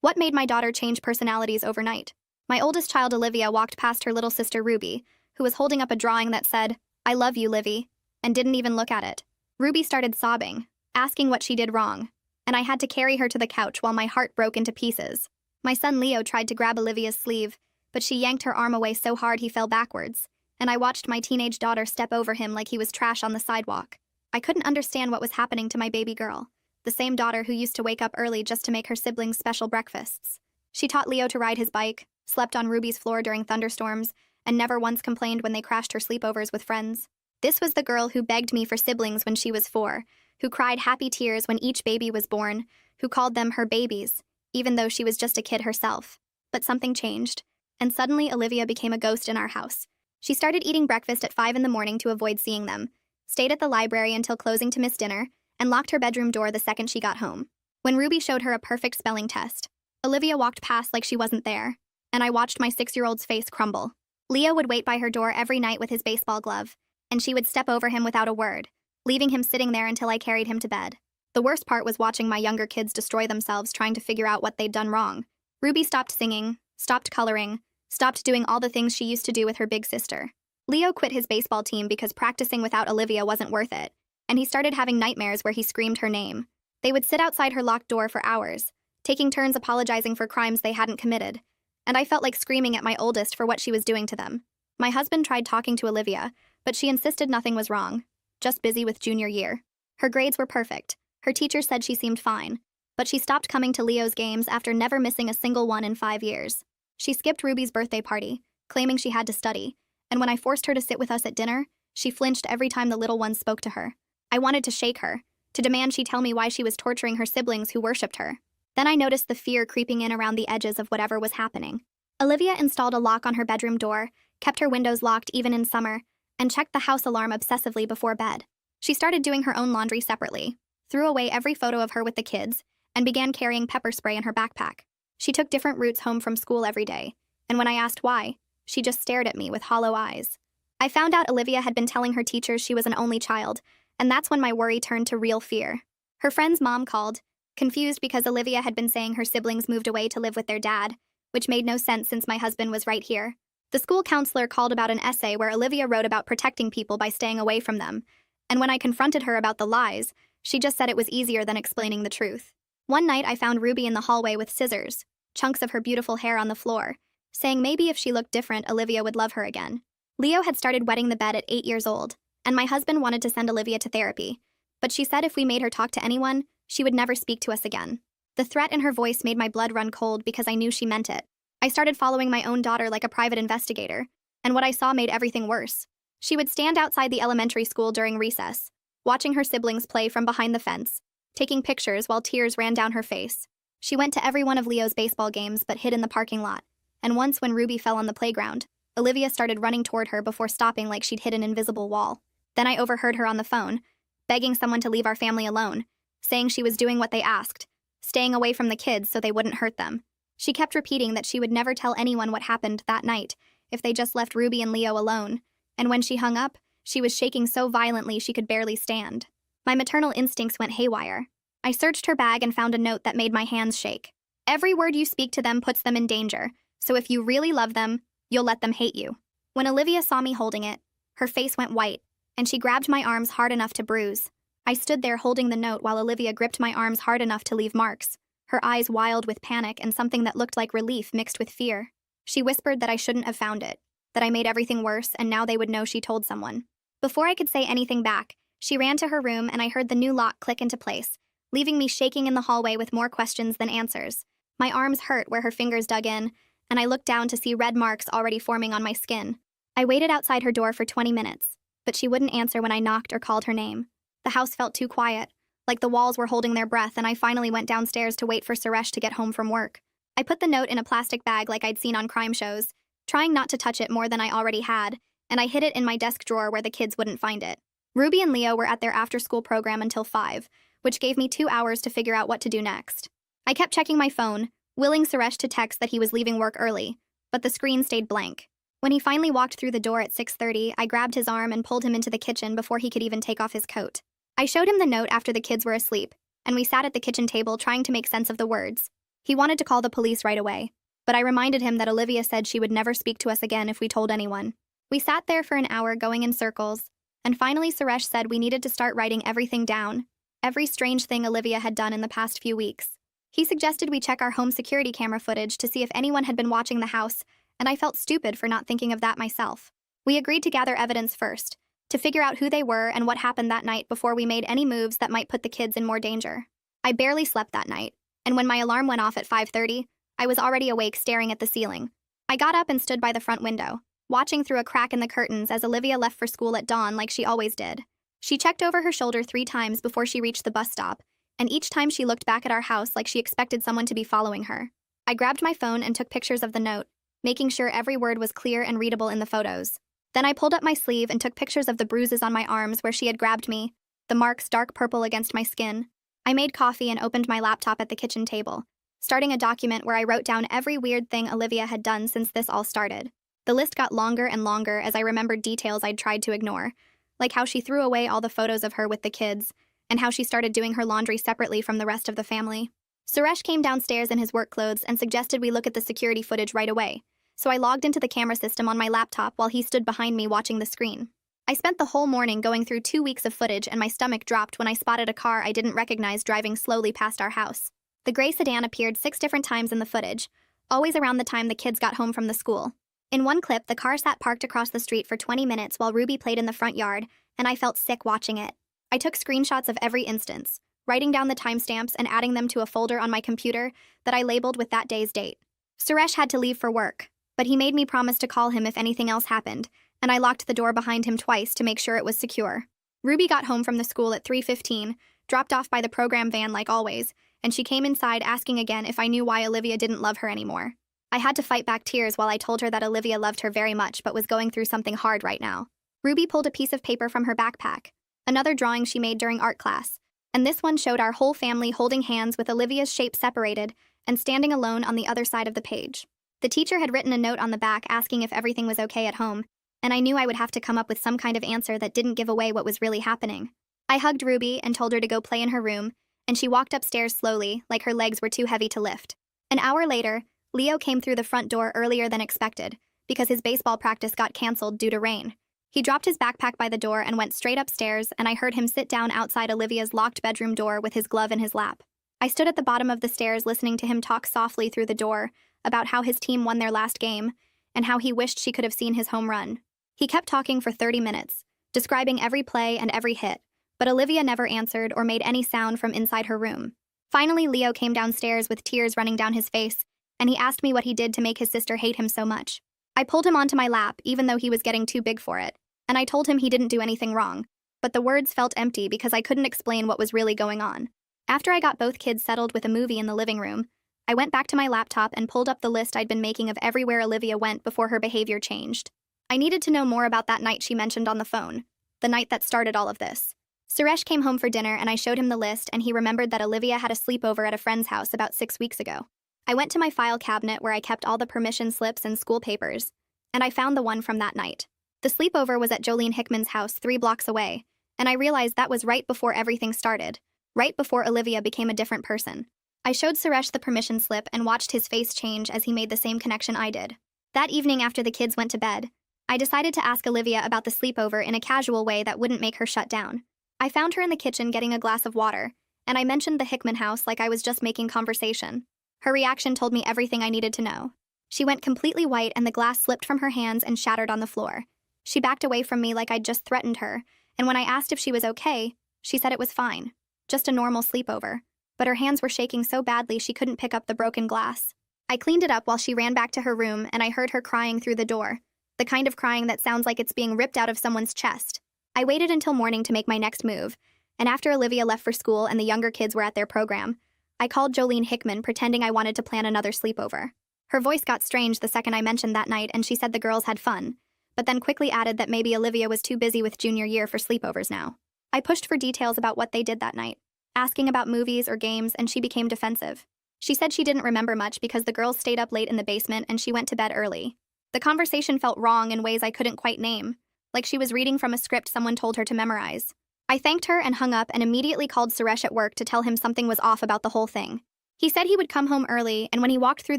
What made my daughter change personalities overnight? My oldest child, Olivia, walked past her little sister, Ruby, who was holding up a drawing that said, "I love you, Livy," and didn't even look at it. Ruby started sobbing, asking what she did wrong, and I had to carry her to the couch while my heart broke into pieces. My son Leo tried to grab Olivia's sleeve, but she yanked her arm away so hard he fell backwards, and I watched my teenage daughter step over him like he was trash on the sidewalk. I couldn't understand what was happening to my baby girl, the same daughter who used to wake up early just to make her siblings special breakfasts. She taught Leo to ride his bike, slept on Ruby's floor during thunderstorms, and never once complained when they crashed her sleepovers with friends. This was the girl who begged me for siblings when she was 4, who cried happy tears when each baby was born, who called them her babies, even though she was just a kid herself. But something changed, and suddenly Olivia became a ghost in our house. She started eating breakfast at 5 in the morning to avoid seeing them, stayed at the library until closing to miss dinner, and locked her bedroom door the second she got home. When Ruby showed her a perfect spelling test, Olivia walked past like she wasn't there, and I watched my 6-year-old's face crumble. Leo would wait by her door every night with his baseball glove, and she would step over him without a word, leaving him sitting there until I carried him to bed. The worst part was watching my younger kids destroy themselves trying to figure out what they'd done wrong. Ruby stopped singing, stopped coloring, stopped doing all the things she used to do with her big sister. Leo quit his baseball team because practicing without Olivia wasn't worth it, and he started having nightmares where he screamed her name. They would sit outside her locked door for hours, taking turns apologizing for crimes they hadn't committed, and I felt like screaming at my oldest for what she was doing to them. My husband tried talking to Olivia, but she insisted nothing was wrong, just busy with junior year. Her grades were perfect. Her teacher said she seemed fine, but she stopped coming to Leo's games after never missing a single one in 5 years. She skipped Ruby's birthday party, claiming she had to study, and when I forced her to sit with us at dinner, she flinched every time the little one spoke to her. I wanted to shake her, to demand she tell me why she was torturing her siblings who worshipped her. Then I noticed the fear creeping in around the edges of whatever was happening. Olivia installed a lock on her bedroom door, kept her windows locked even in summer, and checked the house alarm obsessively before bed. She started doing her own laundry separately, threw away every photo of her with the kids, and began carrying pepper spray in her backpack. She took different routes home from school every day, and when I asked why, she just stared at me with hollow eyes. I found out Olivia had been telling her teachers she was an only child, and that's when my worry turned to real fear. Her friend's mom called, confused because Olivia had been saying her siblings moved away to live with their dad, which made no sense since my husband was right here. The school counselor called about an essay where Olivia wrote about protecting people by staying away from them, and when I confronted her about the lies, she just said it was easier than explaining the truth. One night I found Ruby in the hallway with scissors, chunks of her beautiful hair on the floor, saying maybe if she looked different, Olivia would love her again. Leo had started wetting the bed at 8 years old, and my husband wanted to send Olivia to therapy, but she said if we made her talk to anyone, she would never speak to us again. The threat in her voice made my blood run cold because I knew she meant it. I started following my own daughter like a private investigator, and what I saw made everything worse. She would stand outside the elementary school during recess, watching her siblings play from behind the fence, taking pictures while tears ran down her face. She went to every one of Leo's baseball games but hid in the parking lot, and once when Ruby fell on the playground, Olivia started running toward her before stopping like she'd hit an invisible wall. Then I overheard her on the phone, begging someone to leave our family alone, saying she was doing what they asked, staying away from the kids so they wouldn't hurt them. She kept repeating that she would never tell anyone what happened that night if they just left Ruby and Leo alone, and when she hung up, she was shaking so violently she could barely stand. My maternal instincts went haywire. I searched her bag and found a note that made my hands shake. Every word you speak to them puts them in danger, so if you really love them, you'll let them hate you. When Olivia saw me holding it, her face went white, and she grabbed my arms hard enough to bruise. I stood there holding the note while Olivia gripped my arms hard enough to leave marks, her eyes wild with panic and something that looked like relief mixed with fear. She whispered that I shouldn't have found it, that I made everything worse and now they would know she told someone. Before I could say anything back, she ran to her room and I heard the new lock click into place, leaving me shaking in the hallway with more questions than answers. My arms hurt where her fingers dug in, and I looked down to see red marks already forming on my skin. I waited outside her door for 20 minutes, but she wouldn't answer when I knocked or called her name. The house felt too quiet, like the walls were holding their breath, and I finally went downstairs to wait for Suresh to get home from work. I put the note in a plastic bag like I'd seen on crime shows, trying not to touch it more than I already had, and I hid it in my desk drawer where the kids wouldn't find it. Ruby and Leo were at their after-school program until 5, which gave me 2 hours to figure out what to do next. I kept checking my phone, willing Suresh to text that he was leaving work early, but the screen stayed blank. When he finally walked through the door at 6:30, I grabbed his arm and pulled him into the kitchen before he could even take off his coat. I showed him the note after the kids were asleep, and we sat at the kitchen table trying to make sense of the words. He wanted to call the police right away, but I reminded him that Olivia said she would never speak to us again if we told anyone. We sat there for an hour going in circles, and finally Suresh said we needed to start writing everything down, every strange thing Olivia had done in the past few weeks. He suggested we check our home security camera footage to see if anyone had been watching the house, and I felt stupid for not thinking of that myself. We agreed to gather evidence first, to figure out who they were and what happened that night before we made any moves that might put the kids in more danger. I barely slept that night, and when my alarm went off at 5:30, I was already awake staring at the ceiling. I got up and stood by the front window, watching through a crack in the curtains as Olivia left for school at dawn like she always did. She checked over her shoulder 3 times before she reached the bus stop, and each time she looked back at our house like she expected someone to be following her. I grabbed my phone and took pictures of the note, making sure every word was clear and readable in the photos. Then I pulled up my sleeve and took pictures of the bruises on my arms where she had grabbed me, the marks dark purple against my skin. I made coffee and opened my laptop at the kitchen table, starting a document where I wrote down every weird thing Olivia had done since this all started. The list got longer and longer as I remembered details I'd tried to ignore, like how she threw away all the photos of her with the kids, and how she started doing her laundry separately from the rest of the family. Suresh came downstairs in his work clothes and suggested we look at the security footage right away, so I logged into the camera system on my laptop while he stood behind me watching the screen. I spent the whole morning going through 2 weeks of footage, and my stomach dropped when I spotted a car I didn't recognize driving slowly past our house. The gray sedan appeared 6 different times in the footage, always around the time the kids got home from the school. In one clip, the car sat parked across the street for 20 minutes while Ruby played in the front yard, and I felt sick watching it. I took screenshots of every instance, writing down the timestamps and adding them to a folder on my computer that I labeled with that day's date. Suresh had to leave for work, but he made me promise to call him if anything else happened, and I locked the door behind him twice to make sure it was secure. Ruby got home from the school at 3:15, dropped off by the program van like always, and she came inside asking again if I knew why Olivia didn't love her anymore. I had to fight back tears while I told her that Olivia loved her very much but was going through something hard right now. Ruby pulled a piece of paper from her backpack, another drawing she made during art class, and this one showed our whole family holding hands with Olivia's shape separated and standing alone on the other side of the page. The teacher had written a note on the back asking if everything was okay at home, and I knew I would have to come up with some kind of answer that didn't give away what was really happening. I hugged Ruby and told her to go play in her room, and she walked upstairs slowly, like her legs were too heavy to lift. An hour later, Leo came through the front door earlier than expected, because his baseball practice got canceled due to rain. He dropped his backpack by the door and went straight upstairs, and I heard him sit down outside Olivia's locked bedroom door with his glove in his lap. I stood at the bottom of the stairs listening to him talk softly through the door about how his team won their last game, and how he wished she could have seen his home run. He kept talking for 30 minutes, describing every play and every hit, but Olivia never answered or made any sound from inside her room. Finally, Leo came downstairs with tears running down his face, and he asked me what he did to make his sister hate him so much. I pulled him onto my lap, even though he was getting too big for it, and I told him he didn't do anything wrong, but the words felt empty because I couldn't explain what was really going on. After I got both kids settled with a movie in the living room, I went back to my laptop and pulled up the list I'd been making of everywhere Olivia went before her behavior changed. I needed to know more about that night she mentioned on the phone, the night that started all of this. Suresh came home for dinner and I showed him the list, and he remembered that Olivia had a sleepover at a friend's house about 6 weeks ago. I went to my file cabinet where I kept all the permission slips and school papers, and I found the one from that night. The sleepover was at Jolene Hickman's house 3 blocks away, and I realized that was right before everything started, right before Olivia became a different person. I showed Suresh the permission slip and watched his face change as he made the same connection I did. That evening after the kids went to bed, I decided to ask Olivia about the sleepover in a casual way that wouldn't make her shut down. I found her in the kitchen getting a glass of water, and I mentioned the Hickman house like I was just making conversation. Her reaction told me everything I needed to know. She went completely white and the glass slipped from her hands and shattered on the floor. She backed away from me like I'd just threatened her, and when I asked if she was okay, she said it was fine. Just a normal sleepover. But her hands were shaking so badly she couldn't pick up the broken glass. I cleaned it up while she ran back to her room, and I heard her crying through the door. The kind of crying that sounds like it's being ripped out of someone's chest. I waited until morning to make my next move, and after Olivia left for school and the younger kids were at their program, I called Jolene Hickman pretending I wanted to plan another sleepover. Her voice got strange the second I mentioned that night, and she said the girls had fun, but then quickly added that maybe Olivia was too busy with junior year for sleepovers now. I pushed for details about what they did that night, asking about movies or games, and she became defensive. She said she didn't remember much because the girls stayed up late in the basement and she went to bed early. The conversation felt wrong in ways I couldn't quite name, like she was reading from a script someone told her to memorize. I thanked her and hung up and immediately called Suresh at work to tell him something was off about the whole thing. He said he would come home early, and when he walked through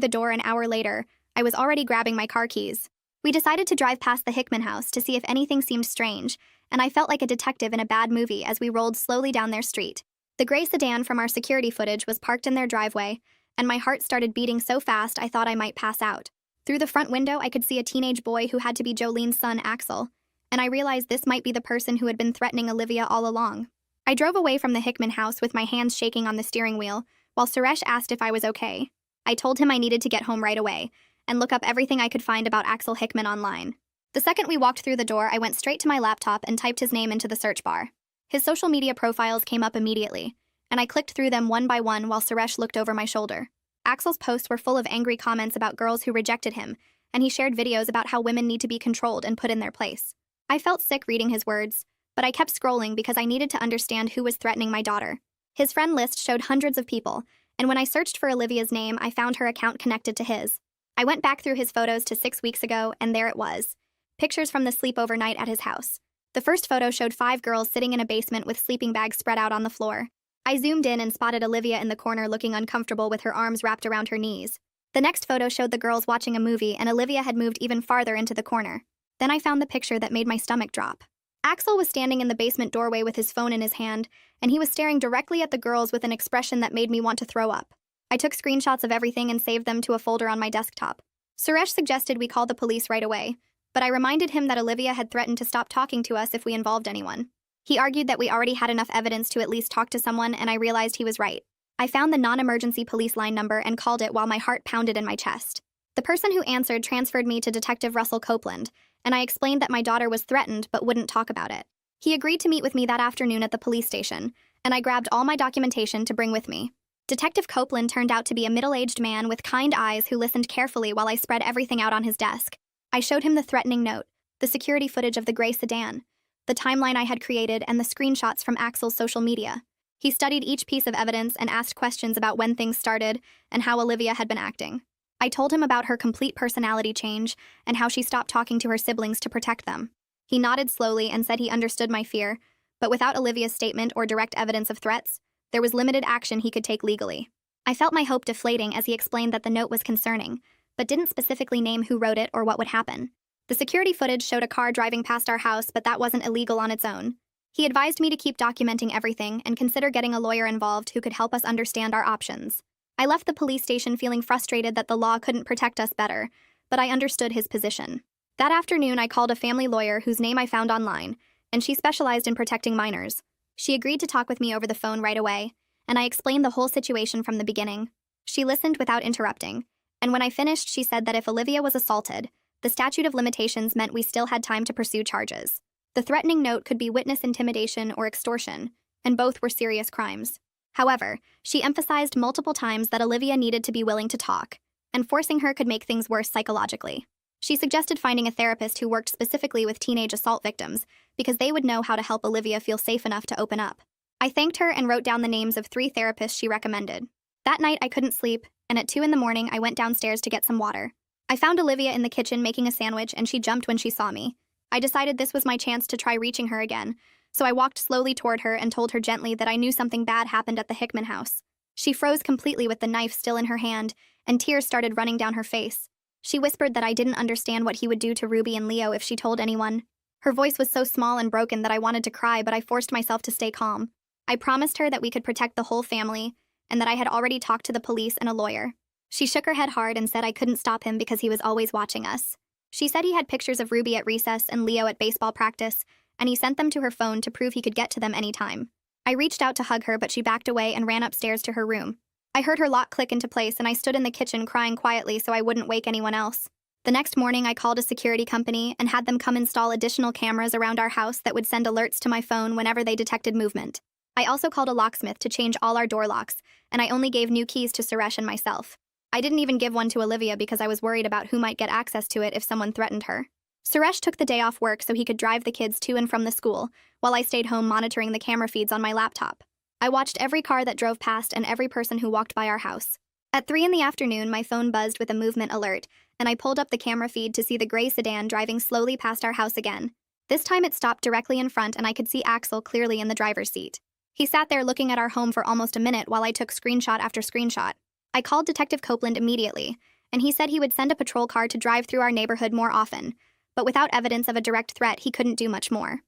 the door an hour later, I was already grabbing my car keys. We decided to drive past the Hickman house to see if anything seemed strange, and I felt like a detective in a bad movie as we rolled slowly down their street. The gray sedan from our security footage was parked in their driveway, and my heart started beating so fast I thought I might pass out. Through the front window, I could see a teenage boy who had to be Jolene's son, Axel, and I realized this might be the person who had been threatening Olivia all along. I drove away from the Hickman house with my hands shaking on the steering wheel, while Suresh asked if I was okay. I told him I needed to get home right away and look up everything I could find about Axel Hickman online. The second we walked through the door, I went straight to my laptop and typed his name into the search bar. His social media profiles came up immediately, and I clicked through them one by one while Suresh looked over my shoulder. Axel's posts were full of angry comments about girls who rejected him, and he shared videos about how women need to be controlled and put in their place. I felt sick reading his words, but I kept scrolling because I needed to understand who was threatening my daughter. His friend list showed hundreds of people, and when I searched for Olivia's name, I found her account connected to his. I went back through his photos to 6 weeks ago, and there it was. Pictures from the sleepover night at his house. The first photo showed 5 girls sitting in a basement with sleeping bags spread out on the floor. I zoomed in and spotted Olivia in the corner looking uncomfortable with her arms wrapped around her knees. The next photo showed the girls watching a movie, and Olivia had moved even farther into the corner. Then I found the picture that made my stomach drop. Axel was standing in the basement doorway with his phone in his hand, and he was staring directly at the girls with an expression that made me want to throw up. I took screenshots of everything and saved them to a folder on my desktop. Suresh suggested we call the police right away, but I reminded him that Olivia had threatened to stop talking to us if we involved anyone. He argued that we already had enough evidence to at least talk to someone, and I realized he was right. I found the non-emergency police line number and called it while my heart pounded in my chest. The person who answered transferred me to Detective Russell Copeland, and I explained that my daughter was threatened but wouldn't talk about it. He agreed to meet with me that afternoon at the police station, and I grabbed all my documentation to bring with me. Detective Copeland turned out to be a middle-aged man with kind eyes who listened carefully while I spread everything out on his desk. I showed him the threatening note, the security footage of the gray sedan, the timeline I had created, and the screenshots from Axel's social media. He studied each piece of evidence and asked questions about when things started and how Olivia had been acting. I told him about her complete personality change and how she stopped talking to her siblings to protect them. He nodded slowly and said he understood my fear, but without Olivia's statement or direct evidence of threats, there was limited action he could take legally. I felt my hope deflating as he explained that the note was concerning, but didn't specifically name who wrote it or what would happen. The security footage showed a car driving past our house, but that wasn't illegal on its own. He advised me to keep documenting everything and consider getting a lawyer involved who could help us understand our options. I left the police station feeling frustrated that the law couldn't protect us better, but I understood his position. That afternoon, I called a family lawyer whose name I found online, and she specialized in protecting minors. She agreed to talk with me over the phone right away, and I explained the whole situation from the beginning. She listened without interrupting, and when I finished, she said that if Olivia was assaulted, the statute of limitations meant we still had time to pursue charges. The threatening note could be witness intimidation or extortion, and both were serious crimes. However, she emphasized multiple times that Olivia needed to be willing to talk, and forcing her could make things worse psychologically. She suggested finding a therapist who worked specifically with teenage assault victims, because they would know how to help Olivia feel safe enough to open up. I thanked her and wrote down the names of 3 therapists she recommended. That night, I couldn't sleep, and at 2 in the morning, I went downstairs to get some water. I found Olivia in the kitchen making a sandwich, and she jumped when she saw me. I decided this was my chance to try reaching her again, so I walked slowly toward her and told her gently that I knew something bad happened at the Hickman house. She froze completely with the knife still in her hand, and tears started running down her face. She whispered that I didn't understand what he would do to Ruby and Leo if she told anyone. Her voice was so small and broken that I wanted to cry, but I forced myself to stay calm. I promised her that we could protect the whole family, and that I had already talked to the police and a lawyer. She shook her head hard and said I couldn't stop him because he was always watching us. She said he had pictures of Ruby at recess and Leo at baseball practice, and he sent them to her phone to prove he could get to them anytime. I reached out to hug her, but she backed away and ran upstairs to her room. I heard her lock click into place, and I stood in the kitchen crying quietly so I wouldn't wake anyone else. The next morning, I called a security company and had them come install additional cameras around our house that would send alerts to my phone whenever they detected movement. I also called a locksmith to change all our door locks, and I only gave new keys to Suresh and myself. I didn't even give one to Olivia because I was worried about who might get access to it if someone threatened her. Suresh took the day off work so he could drive the kids to and from the school, while I stayed home monitoring the camera feeds on my laptop. I watched every car that drove past and every person who walked by our house. At 3 in the afternoon, my phone buzzed with a movement alert, and I pulled up the camera feed to see the gray sedan driving slowly past our house again. This time it stopped directly in front, and I could see Axel clearly in the driver's seat. He sat there looking at our home for almost a minute while I took screenshot after screenshot. I called Detective Copeland immediately, and he said he would send a patrol car to drive through our neighborhood more often, but without evidence of a direct threat, he couldn't do much more.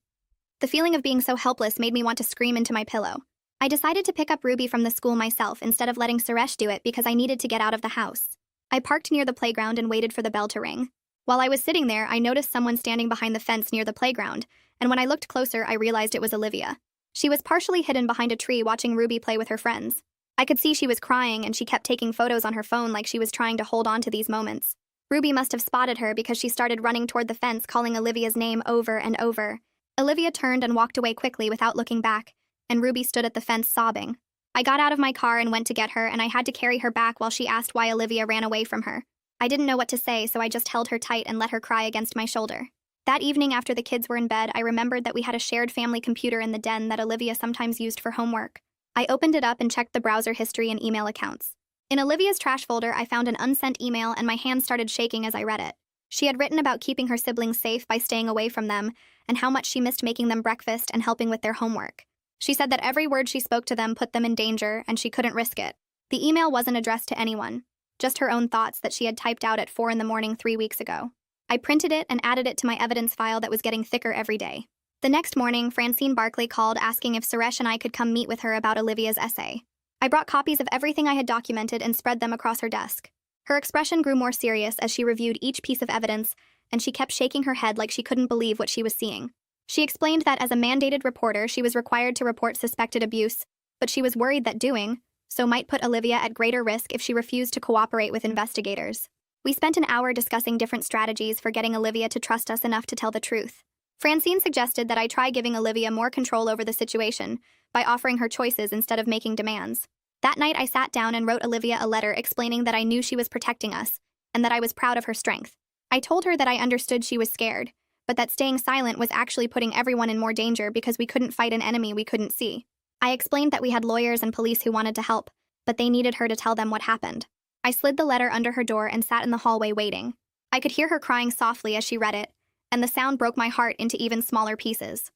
The feeling of being so helpless made me want to scream into my pillow. I decided to pick up Ruby from the school myself instead of letting Suresh do it because I needed to get out of the house. I parked near the playground and waited for the bell to ring. While I was sitting there, I noticed someone standing behind the fence near the playground, and when I looked closer, I realized it was Olivia. She was partially hidden behind a tree watching Ruby play with her friends. I could see she was crying and she kept taking photos on her phone like she was trying to hold on to these moments. Ruby must have spotted her because she started running toward the fence calling Olivia's name over and over. Olivia turned and walked away quickly without looking back, and Ruby stood at the fence sobbing. I got out of my car and went to get her, and I had to carry her back while she asked why Olivia ran away from her. I didn't know what to say, so I just held her tight and let her cry against my shoulder. That evening after the kids were in bed, I remembered that we had a shared family computer in the den that Olivia sometimes used for homework. I opened it up and checked the browser history and email accounts. In Olivia's trash folder, I found an unsent email and my hands started shaking as I read it. She had written about keeping her siblings safe by staying away from them and how much she missed making them breakfast and helping with their homework. She said that every word she spoke to them put them in danger and she couldn't risk it. The email wasn't addressed to anyone, just her own thoughts that she had typed out at 4 a.m. 3 weeks ago. I printed it and added it to my evidence file that was getting thicker every day. The next morning, Francine Barkley called asking if Suresh and I could come meet with her about Olivia's essay. I brought copies of everything I had documented and spread them across her desk. Her expression grew more serious as she reviewed each piece of evidence, and she kept shaking her head like she couldn't believe what she was seeing. She explained that as a mandated reporter, she was required to report suspected abuse, but she was worried that doing so might put Olivia at greater risk if she refused to cooperate with investigators. We spent an hour discussing different strategies for getting Olivia to trust us enough to tell the truth. Francine suggested that I try giving Olivia more control over the situation by offering her choices instead of making demands. That night, I sat down and wrote Olivia a letter explaining that I knew she was protecting us and that I was proud of her strength. I told her that I understood she was scared, but that staying silent was actually putting everyone in more danger because we couldn't fight an enemy we couldn't see. I explained that we had lawyers and police who wanted to help, but they needed her to tell them what happened. I slid the letter under her door and sat in the hallway waiting. I could hear her crying softly as she read it, and the sound broke my heart into even smaller pieces.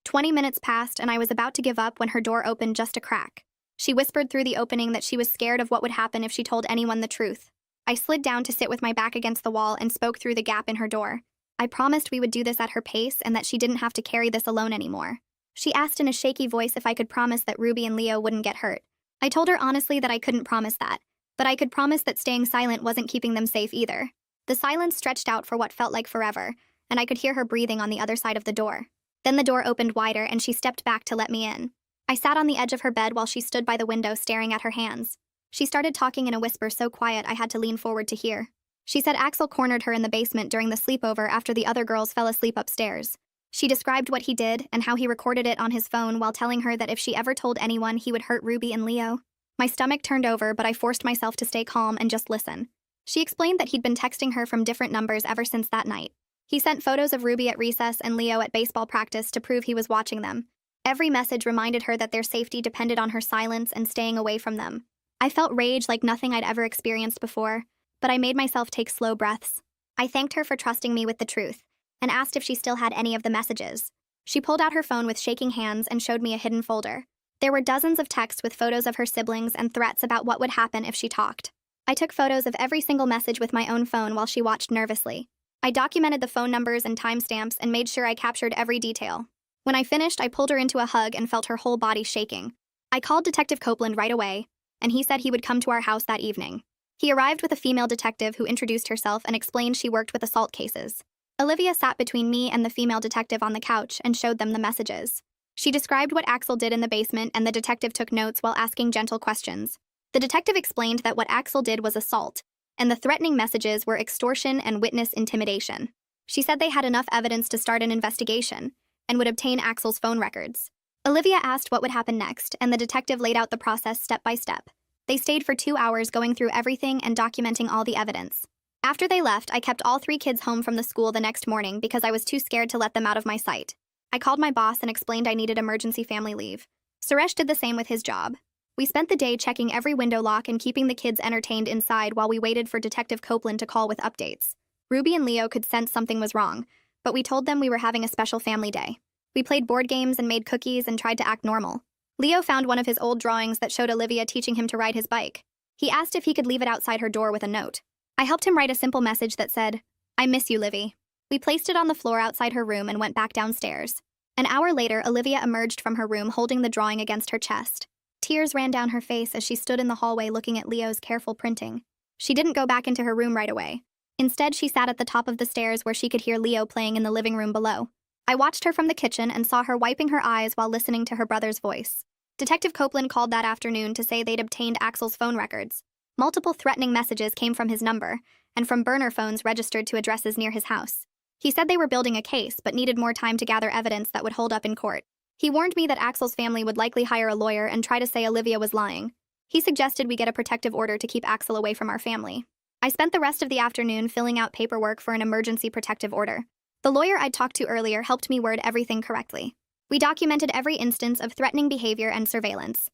20 minutes passed, and I was about to give up when her door opened just a crack. She whispered through the opening that she was scared of what would happen if she told anyone the truth. I slid down to sit with my back against the wall and spoke through the gap in her door. I promised we would do this at her pace and that she didn't have to carry this alone anymore. She asked in a shaky voice if I could promise that Ruby and Leo wouldn't get hurt. I told her honestly that I couldn't promise that, but I could promise that staying silent wasn't keeping them safe either. The silence stretched out for what felt like forever, and I could hear her breathing on the other side of the door. Then the door opened wider and she stepped back to let me in. I sat on the edge of her bed while she stood by the window staring at her hands. She started talking in a whisper so quiet I had to lean forward to hear. She said Axel cornered her in the basement during the sleepover after the other girls fell asleep upstairs. She described what he did and how he recorded it on his phone while telling her that if she ever told anyone, he would hurt Ruby and Leo. My stomach turned over, but I forced myself to stay calm and just listen. She explained that he'd been texting her from different numbers ever since that night. He sent photos of Ruby at recess and Leo at baseball practice to prove he was watching them. Every message reminded her that their safety depended on her silence and staying away from them. I felt rage like nothing I'd ever experienced before, but I made myself take slow breaths. I thanked her for trusting me with the truth and asked if she still had any of the messages. She pulled out her phone with shaking hands and showed me a hidden folder. There were dozens of texts with photos of her siblings and threats about what would happen if she talked. I took photos of every single message with my own phone while she watched nervously. I documented the phone numbers and timestamps and made sure I captured every detail. When I finished, I pulled her into a hug and felt her whole body shaking. I called Detective Copeland right away, and he said he would come to our house that evening. He arrived with a female detective who introduced herself and explained she worked with assault cases. Olivia sat between me and the female detective on the couch and showed them the messages. She described what Axel did in the basement, and the detective took notes while asking gentle questions. The detective explained that what Axel did was assault, and the threatening messages were extortion and witness intimidation. She said they had enough evidence to start an investigation and would obtain Axel's phone records. Olivia asked what would happen next, and the detective laid out the process step by step. They stayed for 2 hours going through everything and documenting all the evidence. After they left, I kept all 3 kids home from the school the next morning because I was too scared to let them out of my sight. I called my boss and explained I needed emergency family leave. Suresh did the same with his job. We spent the day checking every window lock and keeping the kids entertained inside while we waited for Detective Copeland to call with updates. Ruby and Leo could sense something was wrong, but we told them we were having a special family day. We played board games and made cookies and tried to act normal. Leo found one of his old drawings that showed Olivia teaching him to ride his bike. He asked if he could leave it outside her door with a note. I helped him write a simple message that said, "I miss you, Livy." We placed it on the floor outside her room and went back downstairs. An hour later, Olivia emerged from her room holding the drawing against her chest. Tears ran down her face as she stood in the hallway looking at Leo's careful printing. She didn't go back into her room right away. Instead, she sat at the top of the stairs where she could hear Leo playing in the living room below. I watched her from the kitchen and saw her wiping her eyes while listening to her brother's voice. Detective Copeland called that afternoon to say they'd obtained Axel's phone records. Multiple threatening messages came from his number, and from burner phones registered to addresses near his house. He said they were building a case, but needed more time to gather evidence that would hold up in court. He warned me that Axel's family would likely hire a lawyer and try to say Olivia was lying. He suggested we get a protective order to keep Axel away from our family. I spent the rest of the afternoon filling out paperwork for an emergency protective order. The lawyer I'd talked to earlier helped me word everything correctly. We documented every instance of threatening behavior and surveillance.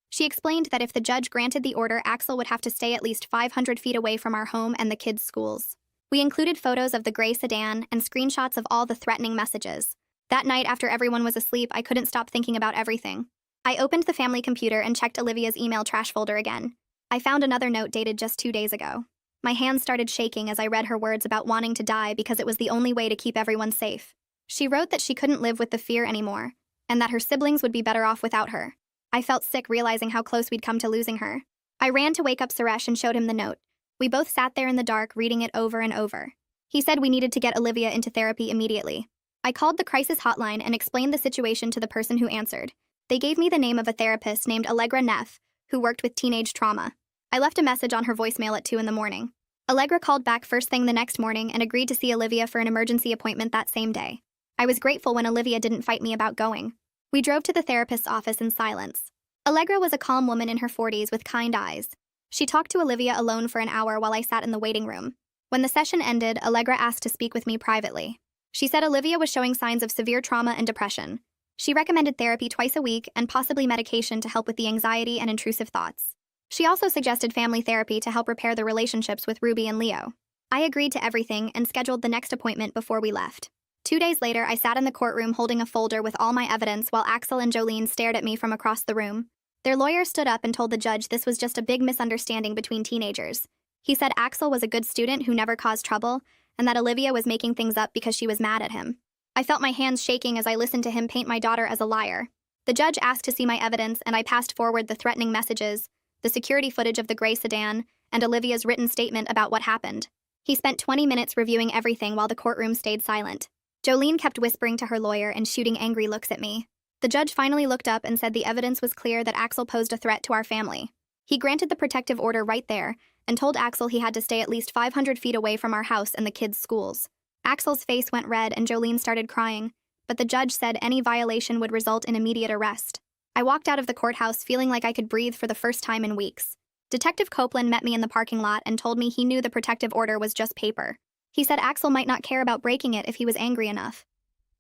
She explained that if the judge granted the order, Axel would have to stay at least 500 feet away from our home and the kids' schools. We included photos of the gray sedan and screenshots of all the threatening messages. That night, after everyone was asleep, I couldn't stop thinking about everything. I opened the family computer and checked Olivia's email trash folder again. I found another note dated just 2 days ago. My hands started shaking as I read her words about wanting to die because it was the only way to keep everyone safe. She wrote that she couldn't live with the fear anymore, and that her siblings would be better off without her. I felt sick realizing how close we'd come to losing her. I ran to wake up Suresh and showed him the note. We both sat there in the dark reading it over and over. He said we needed to get Olivia into therapy immediately. I called the crisis hotline and explained the situation to the person who answered. They gave me the name of a therapist named Allegra Neff, who worked with teenage trauma. I left a message on her voicemail at 2 in the morning. Allegra called back first thing the next morning and agreed to see Olivia for an emergency appointment that same day. I was grateful when Olivia didn't fight me about going. We drove to the therapist's office in silence. Allegra was a calm woman in her 40s with kind eyes. She talked to Olivia alone for an hour while I sat in the waiting room. When the session ended, Allegra asked to speak with me privately. She said Olivia was showing signs of severe trauma and depression. She recommended therapy twice a week and possibly medication to help with the anxiety and intrusive thoughts. She also suggested family therapy to help repair the relationships with Ruby and Leo. I agreed to everything and scheduled the next appointment before we left. 2 days later, I sat in the courtroom holding a folder with all my evidence while Axel and Jolene stared at me from across the room. Their lawyer stood up and told the judge this was just a big misunderstanding between teenagers. He said Axel was a good student who never caused trouble, and that Olivia was making things up because she was mad at him. I felt my hands shaking as I listened to him paint my daughter as a liar. The judge asked to see my evidence, and I passed forward the threatening messages, the security footage of the gray sedan, and Olivia's written statement about what happened. He spent 20 minutes reviewing everything while the courtroom stayed silent. Jolene kept whispering to her lawyer and shooting angry looks at me. The judge finally looked up and said the evidence was clear that Axel posed a threat to our family. He granted the protective order right there and told Axel he had to stay at least 500 feet away from our house and the kids' schools. Axel's face went red and Jolene started crying, but the judge said any violation would result in immediate arrest. I walked out of the courthouse feeling like I could breathe for the first time in weeks. Detective Copeland met me in the parking lot and told me he knew the protective order was just paper. He said Axel might not care about breaking it if he was angry enough.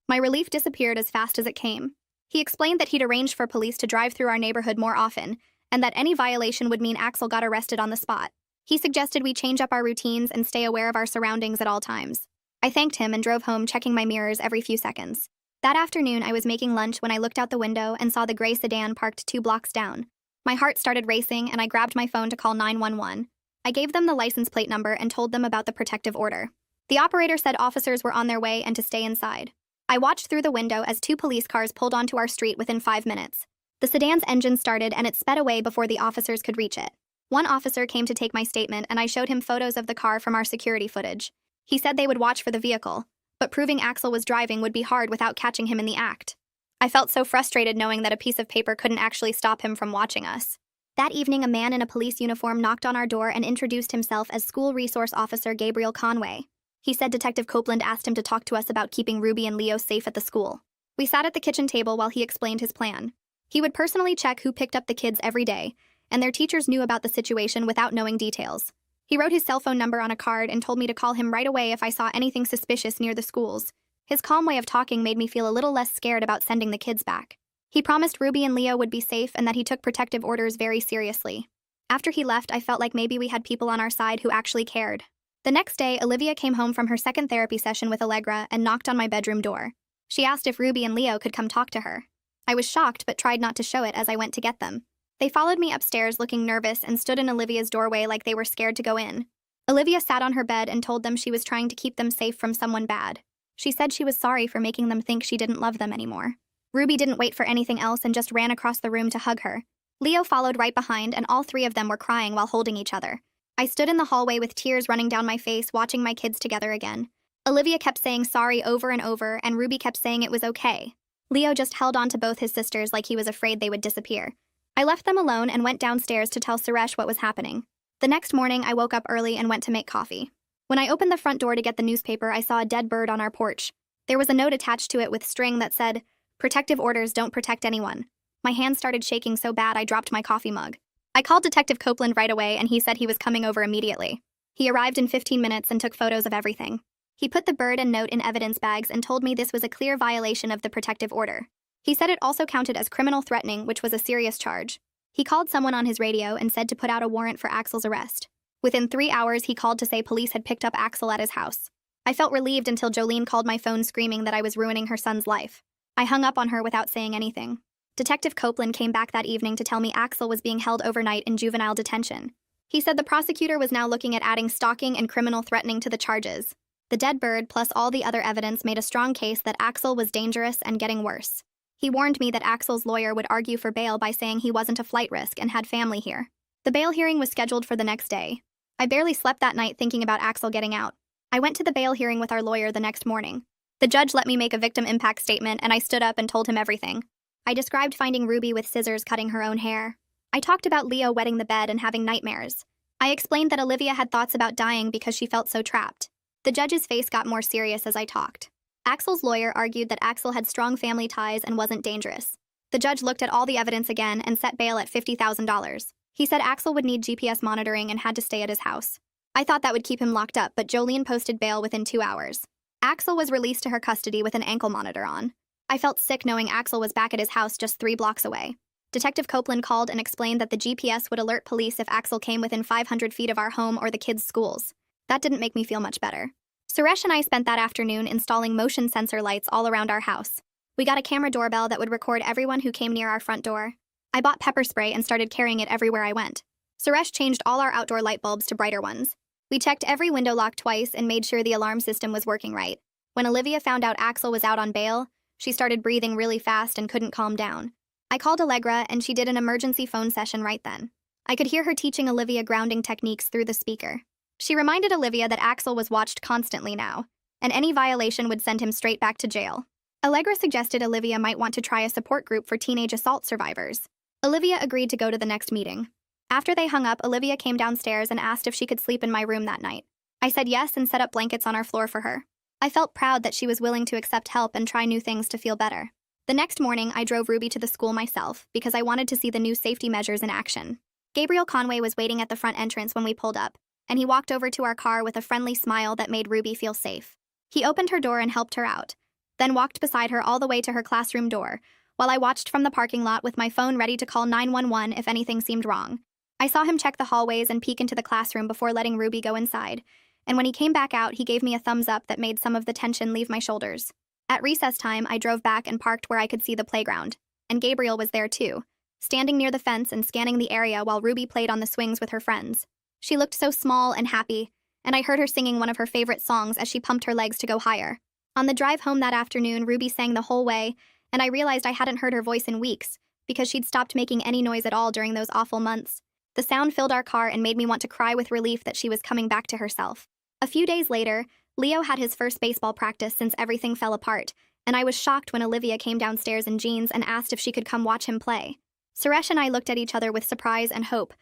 My relief disappeared as fast as it came. He explained that he'd arranged for police to drive through our neighborhood more often, and that any violation would mean Axel got arrested on the spot. He suggested we change up our routines and stay aware of our surroundings at all times. I thanked him and drove home checking my mirrors every few seconds. That afternoon, I was making lunch when I looked out the window and saw the gray sedan parked 2 blocks down. My heart started racing and I grabbed my phone to call 911. I gave them the license plate number and told them about the protective order. The operator said officers were on their way and to stay inside. I watched through the window as 2 police cars pulled onto our street within 5 minutes. The sedan's engine started and it sped away before the officers could reach it. One officer came to take my statement and I showed him photos of the car from our security footage. He said they would watch for the vehicle, but proving Axel was driving would be hard without catching him in the act. I felt so frustrated knowing that a piece of paper couldn't actually stop him from watching us. That evening, a man in a police uniform knocked on our door and introduced himself as School Resource Officer Gabriel Conway. He said Detective Copeland asked him to talk to us about keeping Ruby and Leo safe at the school. We sat at the kitchen table while he explained his plan. He would personally check who picked up the kids every day, and their teachers knew about the situation without knowing details. He wrote his cell phone number on a card and told me to call him right away if I saw anything suspicious near the schools. His calm way of talking made me feel a little less scared about sending the kids back. He promised Ruby and Leo would be safe and that he took protective orders very seriously. After he left, I felt like maybe we had people on our side who actually cared. The next day, Olivia came home from her second therapy session with Allegra and knocked on my bedroom door. She asked if Ruby and Leo could come talk to her. I was shocked but tried not to show it as I went to get them. They followed me upstairs looking nervous and stood in Olivia's doorway like they were scared to go in. Olivia sat on her bed and told them she was trying to keep them safe from someone bad. She said she was sorry for making them think she didn't love them anymore. Ruby didn't wait for anything else and just ran across the room to hug her. Leo followed right behind, and all three of them were crying while holding each other. I stood in the hallway with tears running down my face, watching my kids together again. Olivia kept saying sorry over and over, and Ruby kept saying it was okay. Leo just held on to both his sisters like he was afraid they would disappear. I left them alone and went downstairs to tell Suresh what was happening. The next morning, I woke up early and went to make coffee. When I opened the front door to get the newspaper, I saw a dead bird on our porch. There was a note attached to it with string that said, "Protective orders don't protect anyone." My hands started shaking so bad I dropped my coffee mug. I called Detective Copeland right away, and he said he was coming over immediately. He arrived in 15 minutes and took photos of everything. He put the bird and note in evidence bags and told me this was a clear violation of the protective order. He said it also counted as criminal threatening, which was a serious charge. He called someone on his radio and said to put out a warrant for Axel's arrest. Within 3 hours, he called to say police had picked up Axel at his house. I felt relieved until Jolene called my phone screaming that I was ruining her son's life. I hung up on her without saying anything. Detective Copeland came back that evening to tell me Axel was being held overnight in juvenile detention. He said the prosecutor was now looking at adding stalking and criminal threatening to the charges. The dead bird plus all the other evidence made a strong case that Axel was dangerous and getting worse. He warned me that Axel's lawyer would argue for bail by saying he wasn't a flight risk and had family here. The bail hearing was scheduled for the next day. I barely slept that night thinking about Axel getting out. I went to the bail hearing with our lawyer the next morning. The judge let me make a victim impact statement, and I stood up and told him everything. I described finding Ruby with scissors cutting her own hair. I talked about Leo wetting the bed and having nightmares. I explained that Olivia had thoughts about dying because she felt so trapped. The judge's face got more serious as I talked. Axel's lawyer argued that Axel had strong family ties and wasn't dangerous. The judge looked at all the evidence again and set bail at $50,000. He said Axel would need GPS monitoring and had to stay at his house. I thought that would keep him locked up, but Jolene posted bail within 2 hours. Axel was released to her custody with an ankle monitor on. I felt sick knowing Axel was back at his house just 3 blocks away. Detective Copeland called and explained that the GPS would alert police if Axel came within 500 feet of our home or the kids' schools. That didn't make me feel much better. Suresh and I spent that afternoon installing motion sensor lights all around our house. We got a camera doorbell that would record everyone who came near our front door. I bought pepper spray and started carrying it everywhere I went. Suresh changed all our outdoor light bulbs to brighter ones. We checked every window lock twice and made sure the alarm system was working right. When Olivia found out Axel was out on bail, she started breathing really fast and couldn't calm down. I called Allegra, and she did an emergency phone session right then. I could hear her teaching Olivia grounding techniques through the speaker. She reminded Olivia that Axel was watched constantly now, and any violation would send him straight back to jail. Allegra suggested Olivia might want to try a support group for teenage assault survivors. Olivia agreed to go to the next meeting. After they hung up, Olivia came downstairs and asked if she could sleep in my room that night. I said yes and set up blankets on our floor for her. I felt proud that she was willing to accept help and try new things to feel better. The next morning, I drove Ruby to the school myself because I wanted to see the new safety measures in action. Gabriel Conway was waiting at the front entrance when we pulled up, and he walked over to our car with a friendly smile that made Ruby feel safe. He opened her door and helped her out, then walked beside her all the way to her classroom door, while I watched from the parking lot with my phone ready to call 911 if anything seemed wrong. I saw him check the hallways and peek into the classroom before letting Ruby go inside, and when he came back out, he gave me a thumbs up that made some of the tension leave my shoulders. At recess time, I drove back and parked where I could see the playground, and Gabriel was there too, standing near the fence and scanning the area while Ruby played on the swings with her friends. She looked so small and happy, and I heard her singing one of her favorite songs as she pumped her legs to go higher. On the drive home that afternoon, Ruby sang the whole way, and I realized I hadn't heard her voice in weeks because she'd stopped making any noise at all during those awful months. The sound filled our car and made me want to cry with relief that she was coming back to herself. A few days later, Leo had his first baseball practice since everything fell apart, and I was shocked when Olivia came downstairs in jeans and asked if she could come watch him play. Suresh and I looked at each other with surprise and hope.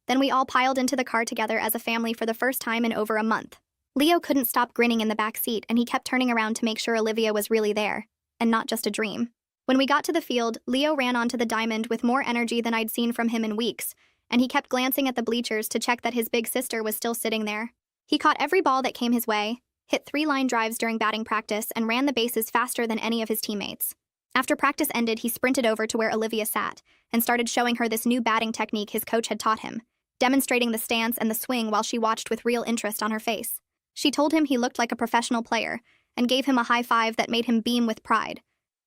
Then we all piled into the car together as a family for the first time in over a month. Leo couldn't stop grinning in the back seat, and he kept turning around to make sure Olivia was really there, and not just a dream. When we got to the field, Leo ran onto the diamond with more energy than I'd seen from him in weeks, and he kept glancing at the bleachers to check that his big sister was still sitting there. He caught every ball that came his way, hit 3 line drives during batting practice, and ran the bases faster than any of his teammates. After practice ended, he sprinted over to where Olivia sat and started showing her this new batting technique his coach had taught him, demonstrating the stance and the swing while she watched with real interest on her face. She told him he looked like a professional player and gave him a high five that made him beam with pride.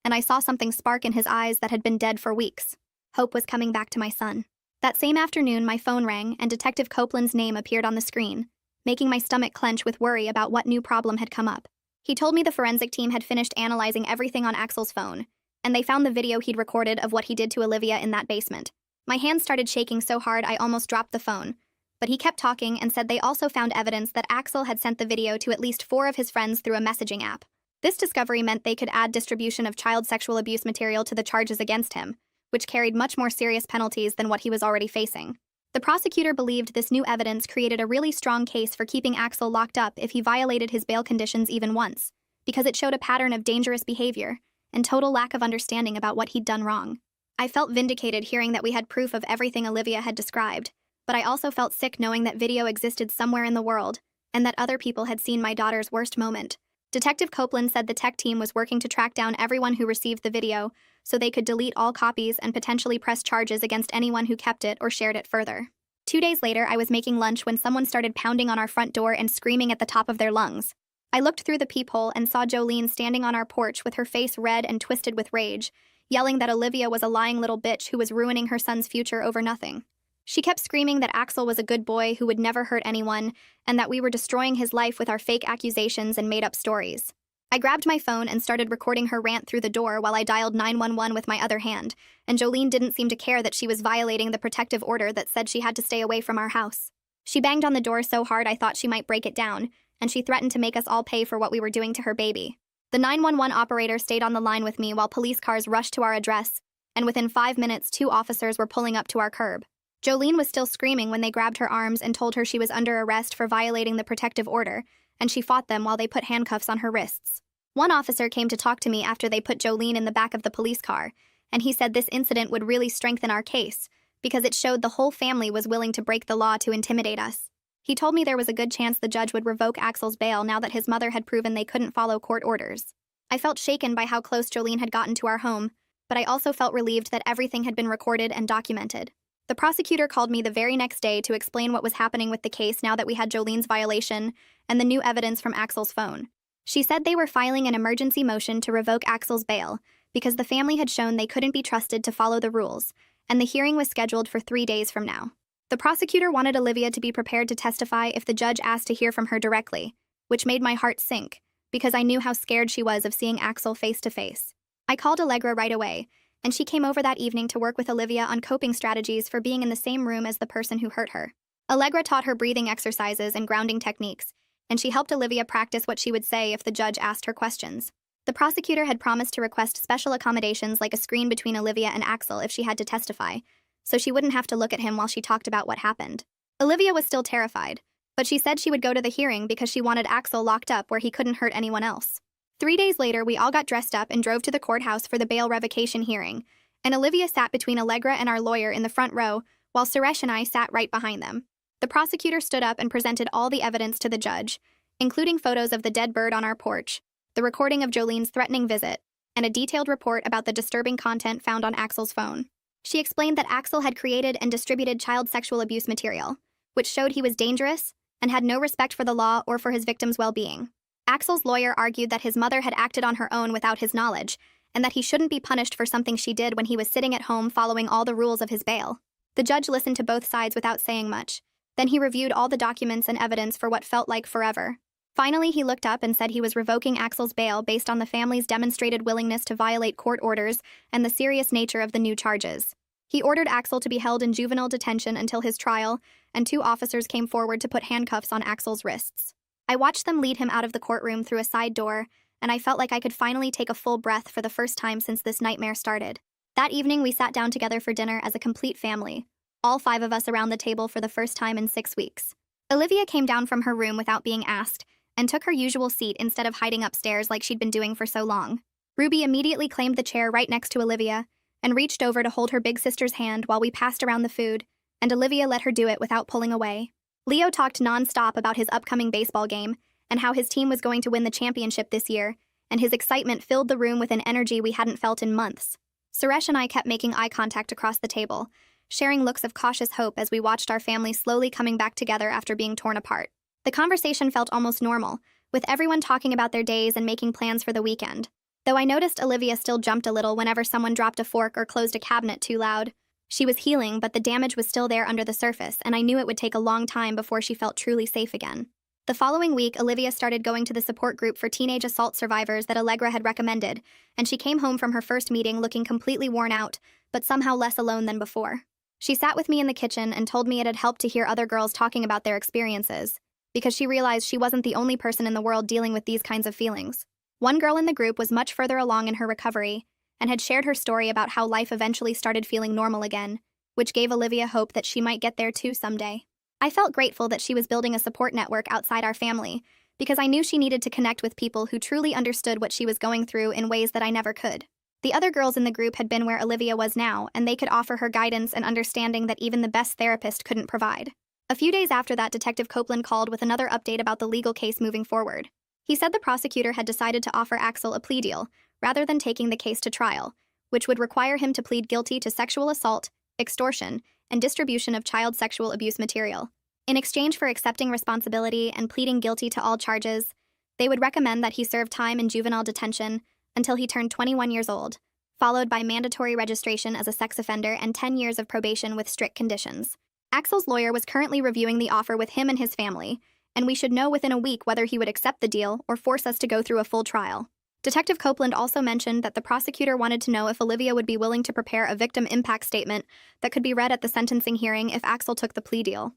And I saw something spark in his eyes that had been dead for weeks. Hope was coming back to my son. That same afternoon, my phone rang and Detective Copeland's name appeared on the screen, making my stomach clench with worry about what new problem had come up. He told me the forensic team had finished analyzing everything on Axel's phone, and they found the video he'd recorded of what he did to Olivia in that basement. My hands started shaking so hard I almost dropped the phone, but he kept talking and said they also found evidence that Axel had sent the video to at least 4 of his friends through a messaging app. This discovery meant they could add distribution of child sexual abuse material to the charges against him, which carried much more serious penalties than what he was already facing. The prosecutor believed this new evidence created a really strong case for keeping Axel locked up if he violated his bail conditions even once, because it showed a pattern of dangerous behavior and total lack of understanding about what he'd done wrong. I felt vindicated hearing that we had proof of everything Olivia had described, but I also felt sick knowing that video existed somewhere in the world and that other people had seen my daughter's worst moment. Detective Copeland said the tech team was working to track down everyone who received the video so they could delete all copies and potentially press charges against anyone who kept it or shared it further. 2 days later, I was making lunch when someone started pounding on our front door and screaming at the top of their lungs. I looked through the peephole and saw Jolene standing on our porch with her face red and twisted with rage, yelling that Olivia was a lying little bitch who was ruining her son's future over nothing. She kept screaming that Axel was a good boy who would never hurt anyone, and that we were destroying his life with our fake accusations and made-up stories. I grabbed my phone and started recording her rant through the door while I dialed 911 with my other hand, and Jolene didn't seem to care that she was violating the protective order that said she had to stay away from our house. She banged on the door so hard I thought she might break it down, and she threatened to make us all pay for what we were doing to her baby. The 911 operator stayed on the line with me while police cars rushed to our address, and within 5 minutes, 2 officers were pulling up to our curb. Jolene was still screaming when they grabbed her arms and told her she was under arrest for violating the protective order, and she fought them while they put handcuffs on her wrists. One officer came to talk to me after they put Jolene in the back of the police car, and he said this incident would really strengthen our case because it showed the whole family was willing to break the law to intimidate us. He told me there was a good chance the judge would revoke Axel's bail now that his mother had proven they couldn't follow court orders. I felt shaken by how close Jolene had gotten to our home, but I also felt relieved that everything had been recorded and documented. The prosecutor called me the very next day to explain what was happening with the case now that we had Jolene's violation and the new evidence from Axel's phone. She said they were filing an emergency motion to revoke Axel's bail because the family had shown they couldn't be trusted to follow the rules, and the hearing was scheduled for 3 days from now. The prosecutor wanted Olivia to be prepared to testify if the judge asked to hear from her directly, which made my heart sink because I knew how scared she was of seeing Axel face to face. I called Allegra right away, and she came over that evening to work with Olivia on coping strategies for being in the same room as the person who hurt her. Allegra taught her breathing exercises and grounding techniques, and she helped Olivia practice what she would say if the judge asked her questions. The prosecutor had promised to request special accommodations like a screen between Olivia and Axel if she had to testify, so she wouldn't have to look at him while she talked about what happened. Olivia was still terrified, but she said she would go to the hearing because she wanted Axel locked up where he couldn't hurt anyone else. 3 days later, we all got dressed up and drove to the courthouse for the bail revocation hearing, and Olivia sat between Allegra and our lawyer in the front row, while Suresh and I sat right behind them. The prosecutor stood up and presented all the evidence to the judge, including photos of the dead bird on our porch, the recording of Jolene's threatening visit, and a detailed report about the disturbing content found on Axel's phone. She explained that Axel had created and distributed child sexual abuse material, which showed he was dangerous and had no respect for the law or for his victims' well-being. Axel's lawyer argued that his mother had acted on her own without his knowledge, and that he shouldn't be punished for something she did when he was sitting at home following all the rules of his bail. The judge listened to both sides without saying much. Then he reviewed all the documents and evidence for what felt like forever. Finally, he looked up and said he was revoking Axel's bail based on the family's demonstrated willingness to violate court orders and the serious nature of the new charges. He ordered Axel to be held in juvenile detention until his trial, and 2 officers came forward to put handcuffs on Axel's wrists. I watched them lead him out of the courtroom through a side door, and I felt like I could finally take a full breath for the first time since this nightmare started. That evening, we sat down together for dinner as a complete family, all 5 of us around the table for the first time in 6 weeks. Olivia came down from her room without being asked, and took her usual seat instead of hiding upstairs like she'd been doing for so long. Ruby immediately claimed the chair right next to Olivia, and reached over to hold her big sister's hand while we passed around the food, and Olivia let her do it without pulling away. Leo talked non-stop about his upcoming baseball game, and how his team was going to win the championship this year, and his excitement filled the room with an energy we hadn't felt in months. Suresh and I kept making eye contact across the table, sharing looks of cautious hope as we watched our family slowly coming back together after being torn apart. The conversation felt almost normal, with everyone talking about their days and making plans for the weekend. Though I noticed Olivia still jumped a little whenever someone dropped a fork or closed a cabinet too loud. She was healing, but the damage was still there under the surface, and I knew it would take a long time before she felt truly safe again. The following week, Olivia started going to the support group for teenage assault survivors that Allegra had recommended, and she came home from her first meeting looking completely worn out, but somehow less alone than before. She sat with me in the kitchen and told me it had helped to hear other girls talking about their experiences, because she realized she wasn't the only person in the world dealing with these kinds of feelings. One girl in the group was much further along in her recovery and had shared her story about how life eventually started feeling normal again, which gave Olivia hope that she might get there too someday. I felt grateful that she was building a support network outside our family, because I knew she needed to connect with people who truly understood what she was going through in ways that I never could. The other girls in the group had been where Olivia was now, and they could offer her guidance and understanding that even the best therapist couldn't provide. A few days after that, Detective Copeland called with another update about the legal case moving forward. He said the prosecutor had decided to offer Axel a plea deal, rather than taking the case to trial, which would require him to plead guilty to sexual assault, extortion, and distribution of child sexual abuse material. In exchange for accepting responsibility and pleading guilty to all charges, they would recommend that he serve time in juvenile detention until he turned 21 years old, followed by mandatory registration as a sex offender and 10 years of probation with strict conditions. Axel's lawyer was currently reviewing the offer with him and his family, and we should know within a week whether he would accept the deal or force us to go through a full trial. Detective Copeland also mentioned that the prosecutor wanted to know if Olivia would be willing to prepare a victim impact statement that could be read at the sentencing hearing if Axel took the plea deal.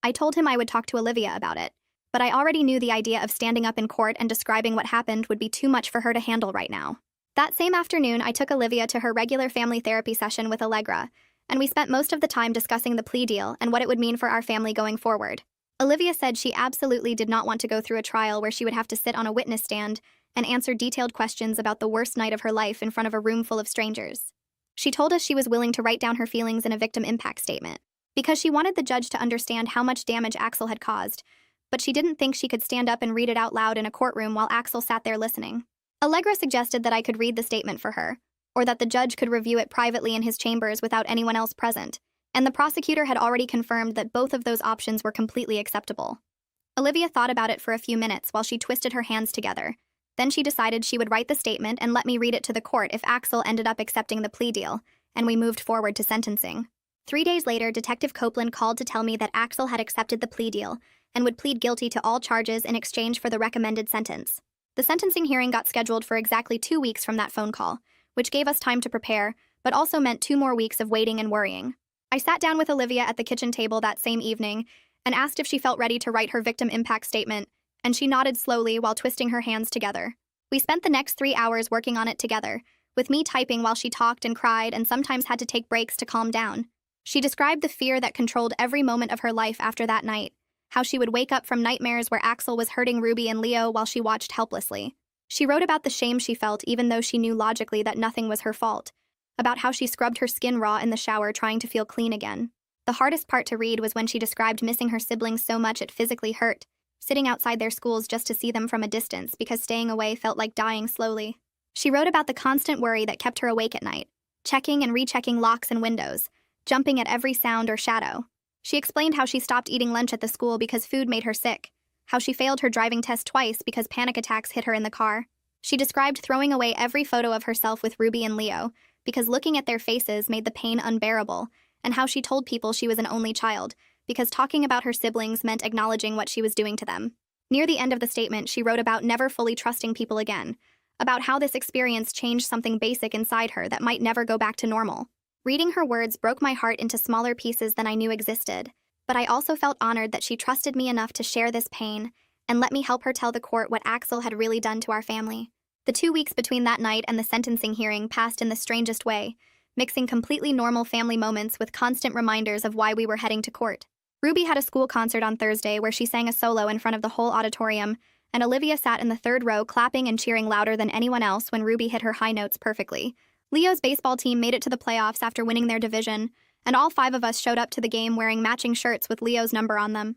I told him I would talk to Olivia about it, but I already knew the idea of standing up in court and describing what happened would be too much for her to handle right now. That same afternoon, I took Olivia to her regular family therapy session with Allegra, and we spent most of the time discussing the plea deal and what it would mean for our family going forward. Olivia said she absolutely did not want to go through a trial where she would have to sit on a witness stand and answer detailed questions about the worst night of her life in front of a room full of strangers. She told us she was willing to write down her feelings in a victim impact statement, because she wanted the judge to understand how much damage Axel had caused, but she didn't think she could stand up and read it out loud in a courtroom while Axel sat there listening. Allegra suggested that I could read the statement for her, or that the judge could review it privately in his chambers without anyone else present, and the prosecutor had already confirmed that both of those options were completely acceptable. Olivia thought about it for a few minutes while she twisted her hands together. Then she decided she would write the statement and let me read it to the court if Axel ended up accepting the plea deal, and we moved forward to sentencing. 3 days later, Detective Copeland called to tell me that Axel had accepted the plea deal and would plead guilty to all charges in exchange for the recommended sentence. The sentencing hearing got scheduled for exactly 2 weeks from that phone call, which gave us time to prepare, but also meant 2 more weeks of waiting and worrying. I sat down with Olivia at the kitchen table that same evening and asked if she felt ready to write her victim impact statement, and she nodded slowly while twisting her hands together. We spent the next 3 hours working on it together, with me typing while she talked and cried and sometimes had to take breaks to calm down. She described the fear that controlled every moment of her life after that night, how she would wake up from nightmares where Axel was hurting Ruby and Leo while she watched helplessly. She wrote about the shame she felt even though she knew logically that nothing was her fault, about how she scrubbed her skin raw in the shower trying to feel clean again. The hardest part to read was when she described missing her siblings so much it physically hurt, sitting outside their schools just to see them from a distance because staying away felt like dying slowly. She wrote about the constant worry that kept her awake at night, checking and rechecking locks and windows, jumping at every sound or shadow. She explained how she stopped eating lunch at the school because food made her sick, how she failed her driving test twice because panic attacks hit her in the car. She described throwing away every photo of herself with Ruby and Leo because looking at their faces made the pain unbearable, and how she told people she was an only child because talking about her siblings meant acknowledging what she was doing to them. Near the end of the statement, she wrote about never fully trusting people again, about how this experience changed something basic inside her that might never go back to normal. Reading her words broke my heart into smaller pieces than I knew existed, but I also felt honored that she trusted me enough to share this pain and let me help her tell the court what Axel had really done to our family. The 2 weeks between that night and the sentencing hearing passed in the strangest way, mixing completely normal family moments with constant reminders of why we were heading to court. Ruby had a school concert on Thursday where she sang a solo in front of the whole auditorium, and Olivia sat in the third row clapping and cheering louder than anyone else when Ruby hit her high notes perfectly. Leo's baseball team made it to the playoffs after winning their division, and all 5 of us showed up to the game wearing matching shirts with Leo's number on them.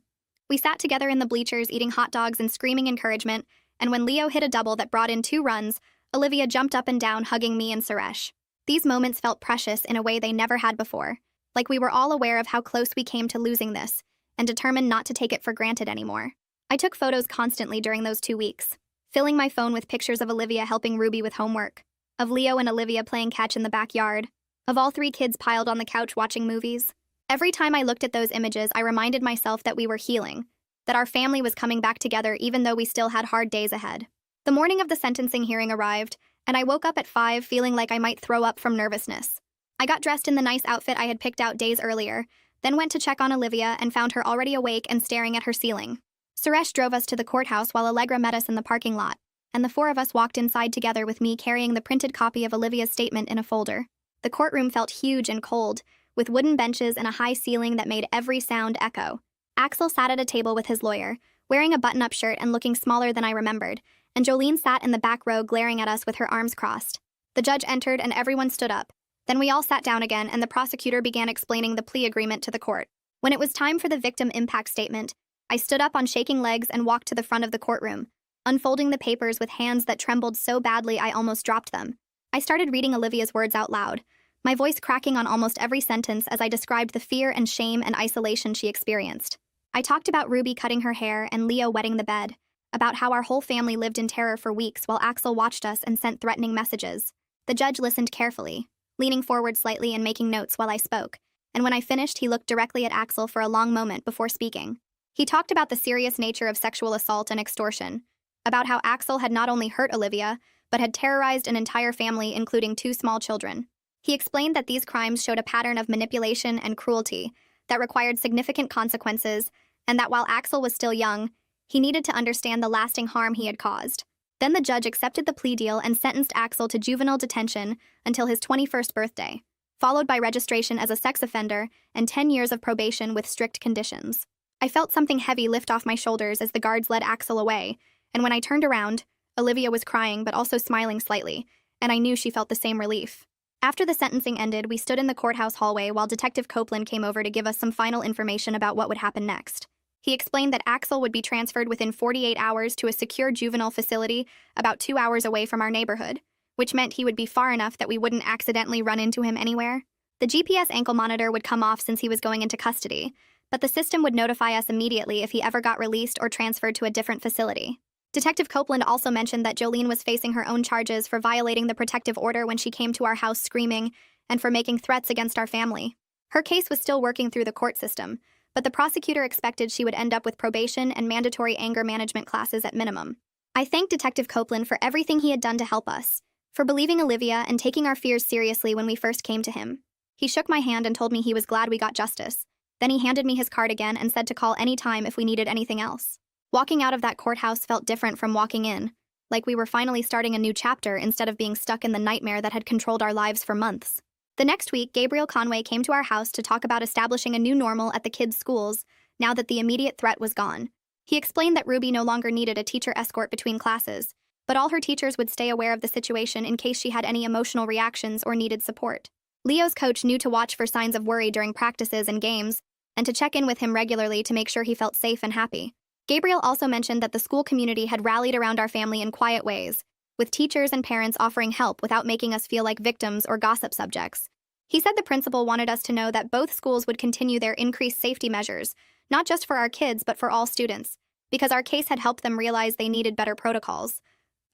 We sat together in the bleachers eating hot dogs and screaming encouragement, and when Leo hit a double that brought in 2 runs, Olivia jumped up and down hugging me and Suresh. These moments felt precious in a way they never had before, like we were all aware of how close we came to losing this, and determined not to take it for granted anymore. I took photos constantly during those 2 weeks, filling my phone with pictures of Olivia helping Ruby with homework, of Leo and Olivia playing catch in the backyard, of all three kids piled on the couch watching movies. Every time I looked at those images, I reminded myself that we were healing, that our family was coming back together even though we still had hard days ahead. The morning of the sentencing hearing arrived, and I woke up at 5 feeling like I might throw up from nervousness. I got dressed in the nice outfit I had picked out days earlier, then went to check on Olivia and found her already awake and staring at her ceiling. Suresh drove us to the courthouse while Allegra met us in the parking lot, and the four of us walked inside together with me carrying the printed copy of Olivia's statement in a folder. The courtroom felt huge and cold, with wooden benches and a high ceiling that made every sound echo. Axel sat at a table with his lawyer, wearing a button-up shirt and looking smaller than I remembered, and Jolene sat in the back row glaring at us with her arms crossed. The judge entered and everyone stood up. Then we all sat down again and the prosecutor began explaining the plea agreement to the court. When it was time for the victim impact statement, I stood up on shaking legs and walked to the front of the courtroom, unfolding the papers with hands that trembled so badly I almost dropped them. I started reading Olivia's words out loud, my voice cracking on almost every sentence as I described the fear and shame and isolation she experienced. I talked about Ruby cutting her hair and Leo wetting the bed, about how our whole family lived in terror for weeks while Axel watched us and sent threatening messages. The judge listened carefully, leaning forward slightly and making notes while I spoke, and when I finished, he looked directly at Axel for a long moment before speaking. He talked about the serious nature of sexual assault and extortion, about how Axel had not only hurt Olivia, but had terrorized an entire family, including 2 small children. He explained that these crimes showed a pattern of manipulation and cruelty that required significant consequences, and that while Axel was still young, he needed to understand the lasting harm he had caused. Then the judge accepted the plea deal and sentenced Axel to juvenile detention until his 21st birthday, followed by registration as a sex offender and 10 years of probation with strict conditions. I felt something heavy lift off my shoulders as the guards led Axel away, and when I turned around, Olivia was crying but also smiling slightly, and I knew she felt the same relief. After the sentencing ended, we stood in the courthouse hallway while Detective Copeland came over to give us some final information about what would happen next. He explained that Axel would be transferred within 48 hours to a secure juvenile facility about 2 hours away from our neighborhood, which meant he would be far enough that we wouldn't accidentally run into him anywhere. The GPS ankle monitor would come off since he was going into custody, but the system would notify us immediately if he ever got released or transferred to a different facility. Detective Copeland also mentioned that Jolene was facing her own charges for violating the protective order when she came to our house screaming and for making threats against our family. Her case was still working through the court system, but the prosecutor expected she would end up with probation and mandatory anger management classes at minimum. I thanked Detective Copeland for everything he had done to help us, for believing Olivia and taking our fears seriously when we first came to him. He shook my hand and told me he was glad we got justice. Then he handed me his card again and said to call any time if we needed anything else. Walking out of that courthouse felt different from walking in, like we were finally starting a new chapter instead of being stuck in the nightmare that had controlled our lives for months. The next week, Gabriel Conway came to our house to talk about establishing a new normal at the kids' schools now that the immediate threat was gone. He explained that Ruby no longer needed a teacher escort between classes, but all her teachers would stay aware of the situation in case she had any emotional reactions or needed support. Leo's coach knew to watch for signs of worry during practices and games, and to check in with him regularly to make sure he felt safe and happy. Gabriel also mentioned that the school community had rallied around our family in quiet ways, with teachers and parents offering help without making us feel like victims or gossip subjects. He said the principal wanted us to know that both schools would continue their increased safety measures, not just for our kids but for all students, because our case had helped them realize they needed better protocols.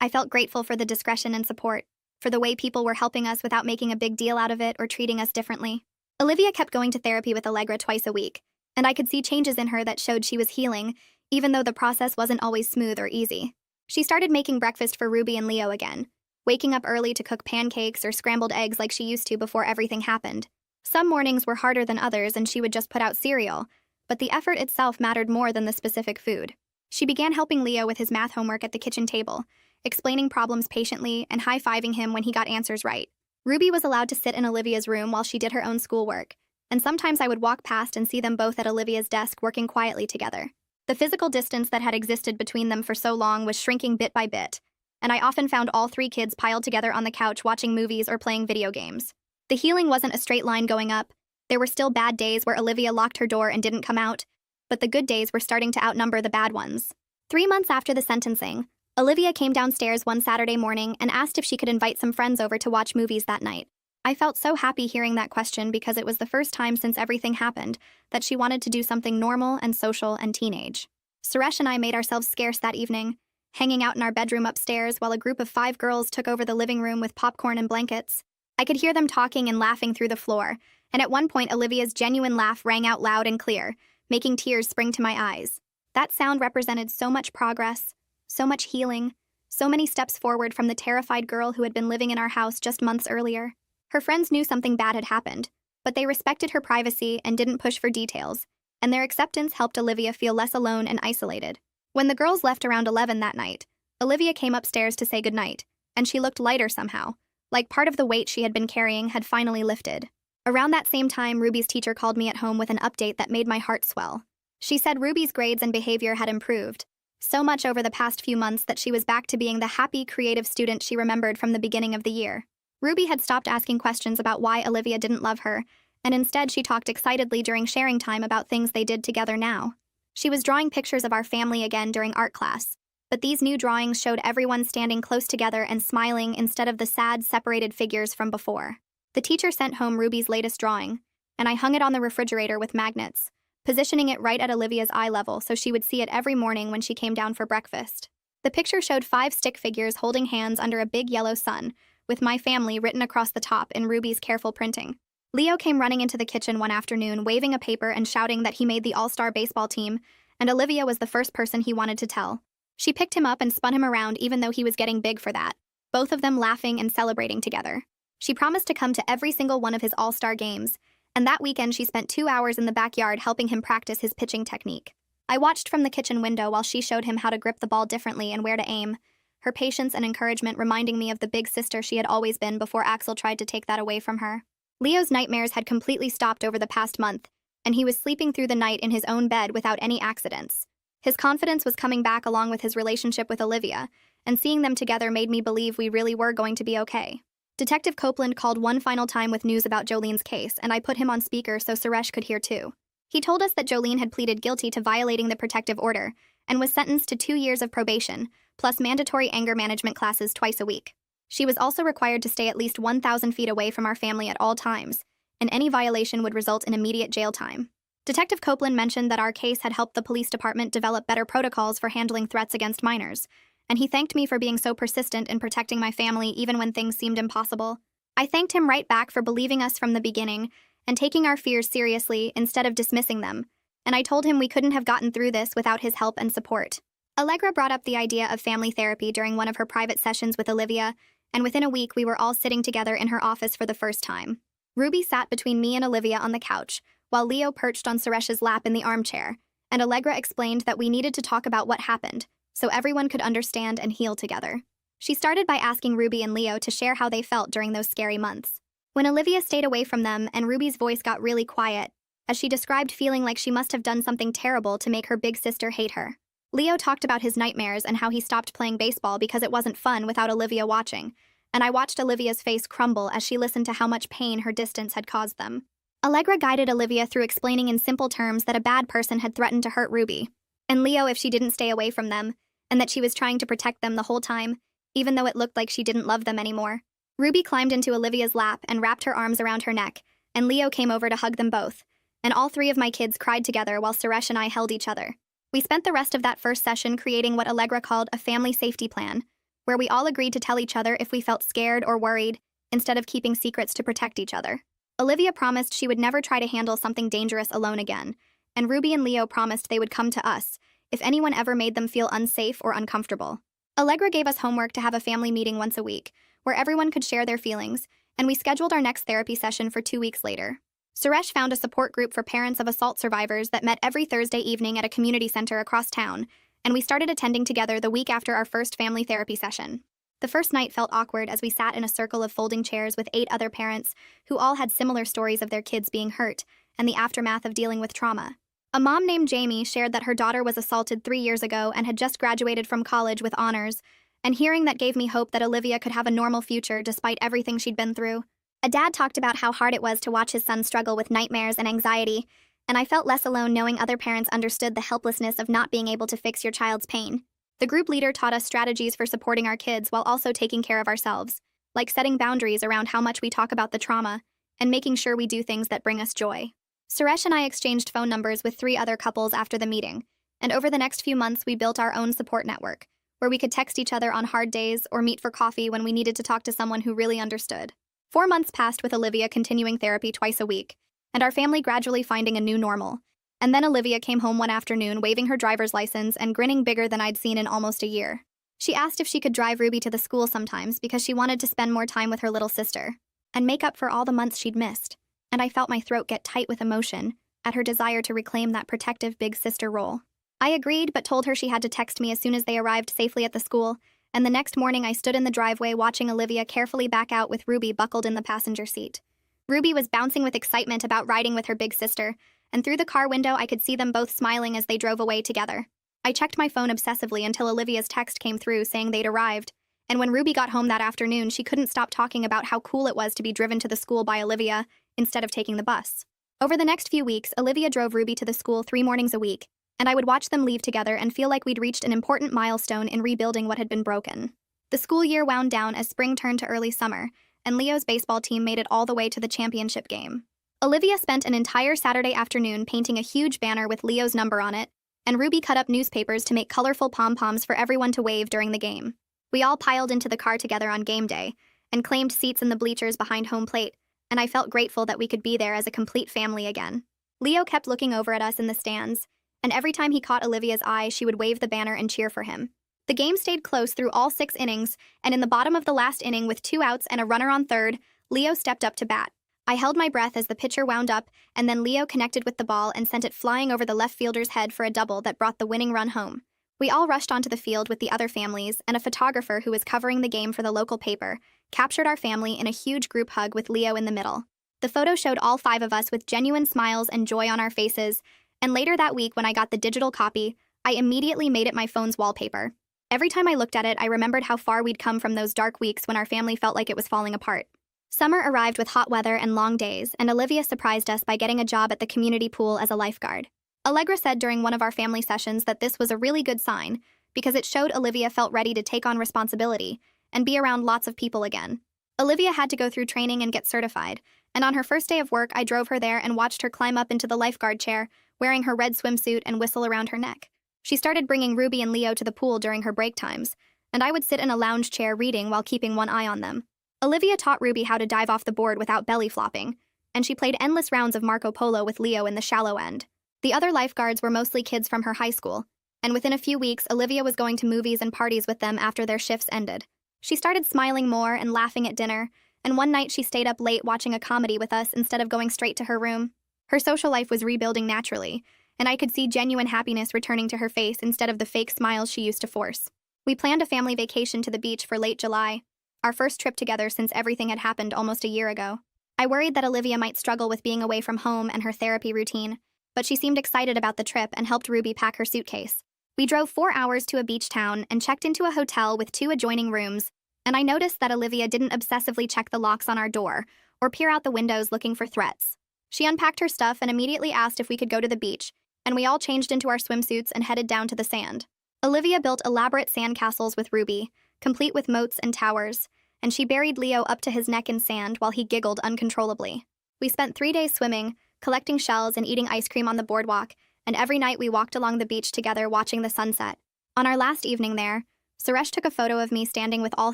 I felt grateful for the discretion and support, for the way people were helping us without making a big deal out of it or treating us differently. Olivia kept going to therapy with Allegra twice a week, and I could see changes in her that showed she was healing, even though the process wasn't always smooth or easy. She started making breakfast for Ruby and Leo again, waking up early to cook pancakes or scrambled eggs like she used to before everything happened. Some mornings were harder than others and she would just put out cereal, but the effort itself mattered more than the specific food. She began helping Leo with his math homework at the kitchen table, explaining problems patiently and high-fiving him when he got answers right. Ruby was allowed to sit in Olivia's room while she did her own schoolwork, and sometimes I would walk past and see them both at Olivia's desk working quietly together. The physical distance that had existed between them for so long was shrinking bit by bit, and I often found all three kids piled together on the couch watching movies or playing video games. The healing wasn't a straight line going up. There were still bad days where Olivia locked her door and didn't come out, but the good days were starting to outnumber the bad ones. 3 months after the sentencing, Olivia came downstairs one Saturday morning and asked if she could invite some friends over to watch movies that night. I felt so happy hearing that question because it was the first time since everything happened that she wanted to do something normal and social and teenage. Suresh and I made ourselves scarce that evening, hanging out in our bedroom upstairs while a group of 5 girls took over the living room with popcorn and blankets. I could hear them talking and laughing through the floor, and at one point Olivia's genuine laugh rang out loud and clear, making tears spring to my eyes. That sound represented so much progress, so much healing, so many steps forward from the terrified girl who had been living in our house just months earlier. Her friends knew something bad had happened, but they respected her privacy and didn't push for details, and their acceptance helped Olivia feel less alone and isolated. When the girls left around 11 that night, Olivia came upstairs to say goodnight, and she looked lighter somehow, like part of the weight she had been carrying had finally lifted. Around that same time, Ruby's teacher called me at home with an update that made my heart swell. She said Ruby's grades and behavior had improved, so much over the past few months that she was back to being the happy, creative student she remembered from the beginning of the year. Ruby had stopped asking questions about why Olivia didn't love her, and instead she talked excitedly during sharing time about things they did together now. She was drawing pictures of our family again during art class, but these new drawings showed everyone standing close together and smiling instead of the sad, separated figures from before. The teacher sent home Ruby's latest drawing, and I hung it on the refrigerator with magnets, positioning it right at Olivia's eye level so she would see it every morning when she came down for breakfast. The picture showed 5 stick figures holding hands under a big yellow sun, with "My Family" written across the top in Ruby's careful printing. Leo came running into the kitchen one afternoon, waving a paper and shouting that he made the all-star baseball team, and Olivia was the first person he wanted to tell. She picked him up and spun him around even though he was getting big for that, both of them laughing and celebrating together. She promised to come to every single one of his all-star games, and that weekend she spent 2 hours in the backyard helping him practice his pitching technique. I watched from the kitchen window while she showed him how to grip the ball differently and where to aim, her patience and encouragement reminding me of the big sister she had always been before Axel tried to take that away from her. Leo's nightmares had completely stopped over the past month, and he was sleeping through the night in his own bed without any accidents. His confidence was coming back along with his relationship with Olivia, and seeing them together made me believe we really were going to be okay. Detective Copeland called one final time with news about Jolene's case, and I put him on speaker so Suresh could hear too. He told us that Jolene had pleaded guilty to violating the protective order and was sentenced to 2 years of probation, plus mandatory anger management classes twice a week. She was also required to stay at least 1,000 feet away from our family at all times, and any violation would result in immediate jail time. Detective Copeland mentioned that our case had helped the police department develop better protocols for handling threats against minors, and he thanked me for being so persistent in protecting my family even when things seemed impossible. I thanked him right back for believing us from the beginning and taking our fears seriously instead of dismissing them, and I told him we couldn't have gotten through this without his help and support. Allegra brought up the idea of family therapy during one of her private sessions with Olivia, and within a week we were all sitting together in her office for the first time. Ruby sat between me and Olivia on the couch, while Leo perched on Suresh's lap in the armchair, and Allegra explained that we needed to talk about what happened, so everyone could understand and heal together. She started by asking Ruby and Leo to share how they felt during those scary months. When Olivia stayed away from them and Ruby's voice got really quiet, as she described feeling like she must have done something terrible to make her big sister hate her. Leo talked about his nightmares and how he stopped playing baseball because it wasn't fun without Olivia watching, and I watched Olivia's face crumble as she listened to how much pain her distance had caused them. Allegra guided Olivia through explaining in simple terms that a bad person had threatened to hurt Ruby, and Leo if she didn't stay away from them, and that she was trying to protect them the whole time, even though it looked like she didn't love them anymore. Ruby climbed into Olivia's lap and wrapped her arms around her neck, and Leo came over to hug them both, and all 3 of my kids cried together while Suresh and I held each other. We spent the rest of that first session creating what Allegra called a family safety plan, where we all agreed to tell each other if we felt scared or worried, instead of keeping secrets to protect each other. Olivia promised she would never try to handle something dangerous alone again, and Ruby and Leo promised they would come to us if anyone ever made them feel unsafe or uncomfortable. Allegra gave us homework to have a family meeting once a week, where everyone could share their feelings, and we scheduled our next therapy session for 2 weeks later. Suresh found a support group for parents of assault survivors that met every Thursday evening at a community center across town, and we started attending together the week after our first family therapy session. The first night felt awkward as we sat in a circle of folding chairs with 8 other parents who all had similar stories of their kids being hurt and the aftermath of dealing with trauma. A mom named Jamie shared that her daughter was assaulted 3 years ago and had just graduated from college with honors, and hearing that gave me hope that Olivia could have a normal future despite everything she'd been through. A dad talked about how hard it was to watch his son struggle with nightmares and anxiety, and I felt less alone knowing other parents understood the helplessness of not being able to fix your child's pain. The group leader taught us strategies for supporting our kids while also taking care of ourselves, like setting boundaries around how much we talk about the trauma and making sure we do things that bring us joy. Suresh and I exchanged phone numbers with 3 other couples after the meeting, and over the next few months we built our own support network, where we could text each other on hard days or meet for coffee when we needed to talk to someone who really understood. 4 months passed with Olivia continuing therapy twice a week, and our family gradually finding a new normal. And then Olivia came home one afternoon waving her driver's license and grinning bigger than I'd seen in almost a year. She asked if she could drive Ruby to the school sometimes because she wanted to spend more time with her little sister and make up for all the months she'd missed. And I felt my throat get tight with emotion at her desire to reclaim that protective big sister role. I agreed, but told her she had to text me as soon as they arrived safely at the school, and the next morning I stood in the driveway watching Olivia carefully back out with Ruby buckled in the passenger seat. Ruby was bouncing with excitement about riding with her big sister, and through the car window I could see them both smiling as they drove away together. I checked my phone obsessively until Olivia's text came through saying they'd arrived, and when Ruby got home that afternoon, she couldn't stop talking about how cool it was to be driven to the school by Olivia instead of taking the bus. Over the next few weeks, Olivia drove Ruby to the school 3 mornings a week, and I would watch them leave together and feel like we'd reached an important milestone in rebuilding what had been broken. The school year wound down as spring turned to early summer, and Leo's baseball team made it all the way to the championship game. Olivia spent an entire Saturday afternoon painting a huge banner with Leo's number on it, and Ruby cut up newspapers to make colorful pom-poms for everyone to wave during the game. We all piled into the car together on game day and claimed seats in the bleachers behind home plate, and I felt grateful that we could be there as a complete family again. Leo kept looking over at us in the stands, and every time he caught Olivia's eye, she would wave the banner and cheer for him. The game stayed close through all 6 innings, and in the bottom of the last inning with 2 outs and a runner on third, Leo stepped up to bat. I held my breath as the pitcher wound up, and then Leo connected with the ball and sent it flying over the left fielder's head for a double that brought the winning run home. We all rushed onto the field with the other families, and a photographer who was covering the game for the local paper captured our family in a huge group hug with Leo in the middle. The photo showed all 5 of us with genuine smiles and joy on our faces, and later that week when I got the digital copy, I immediately made it my phone's wallpaper. Every time I looked at it, I remembered how far we'd come from those dark weeks when our family felt like it was falling apart. Summer arrived with hot weather and long days, and Olivia surprised us by getting a job at the community pool as a lifeguard. Allegra said during one of our family sessions that this was a really good sign because it showed Olivia felt ready to take on responsibility and be around lots of people again. Olivia had to go through training and get certified, and on her first day of work, I drove her there and watched her climb up into the lifeguard chair, wearing her red swimsuit and whistle around her neck. She started bringing Ruby and Leo to the pool during her break times, and I would sit in a lounge chair reading while keeping one eye on them. Olivia taught Ruby how to dive off the board without belly flopping, and she played endless rounds of Marco Polo with Leo in the shallow end. The other lifeguards were mostly kids from her high school, and within a few weeks, Olivia was going to movies and parties with them after their shifts ended. She started smiling more and laughing at dinner, and one night she stayed up late watching a comedy with us instead of going straight to her room. Her social life was rebuilding naturally, and I could see genuine happiness returning to her face instead of the fake smiles she used to force. We planned a family vacation to the beach for late July, our first trip together since everything had happened almost a year ago. I worried that Olivia might struggle with being away from home and her therapy routine, but she seemed excited about the trip and helped Ruby pack her suitcase. We drove 4 hours to a beach town and checked into a hotel with 2 adjoining rooms, and I noticed that Olivia didn't obsessively check the locks on our door or peer out the windows looking for threats. She unpacked her stuff and immediately asked if we could go to the beach, and we all changed into our swimsuits and headed down to the sand. Olivia built elaborate sandcastles with Ruby, complete with moats and towers, and she buried Leo up to his neck in sand while he giggled uncontrollably. We spent 3 days swimming, collecting shells and eating ice cream on the boardwalk, and every night we walked along the beach together watching the sunset. On our last evening there, Suresh took a photo of me standing with all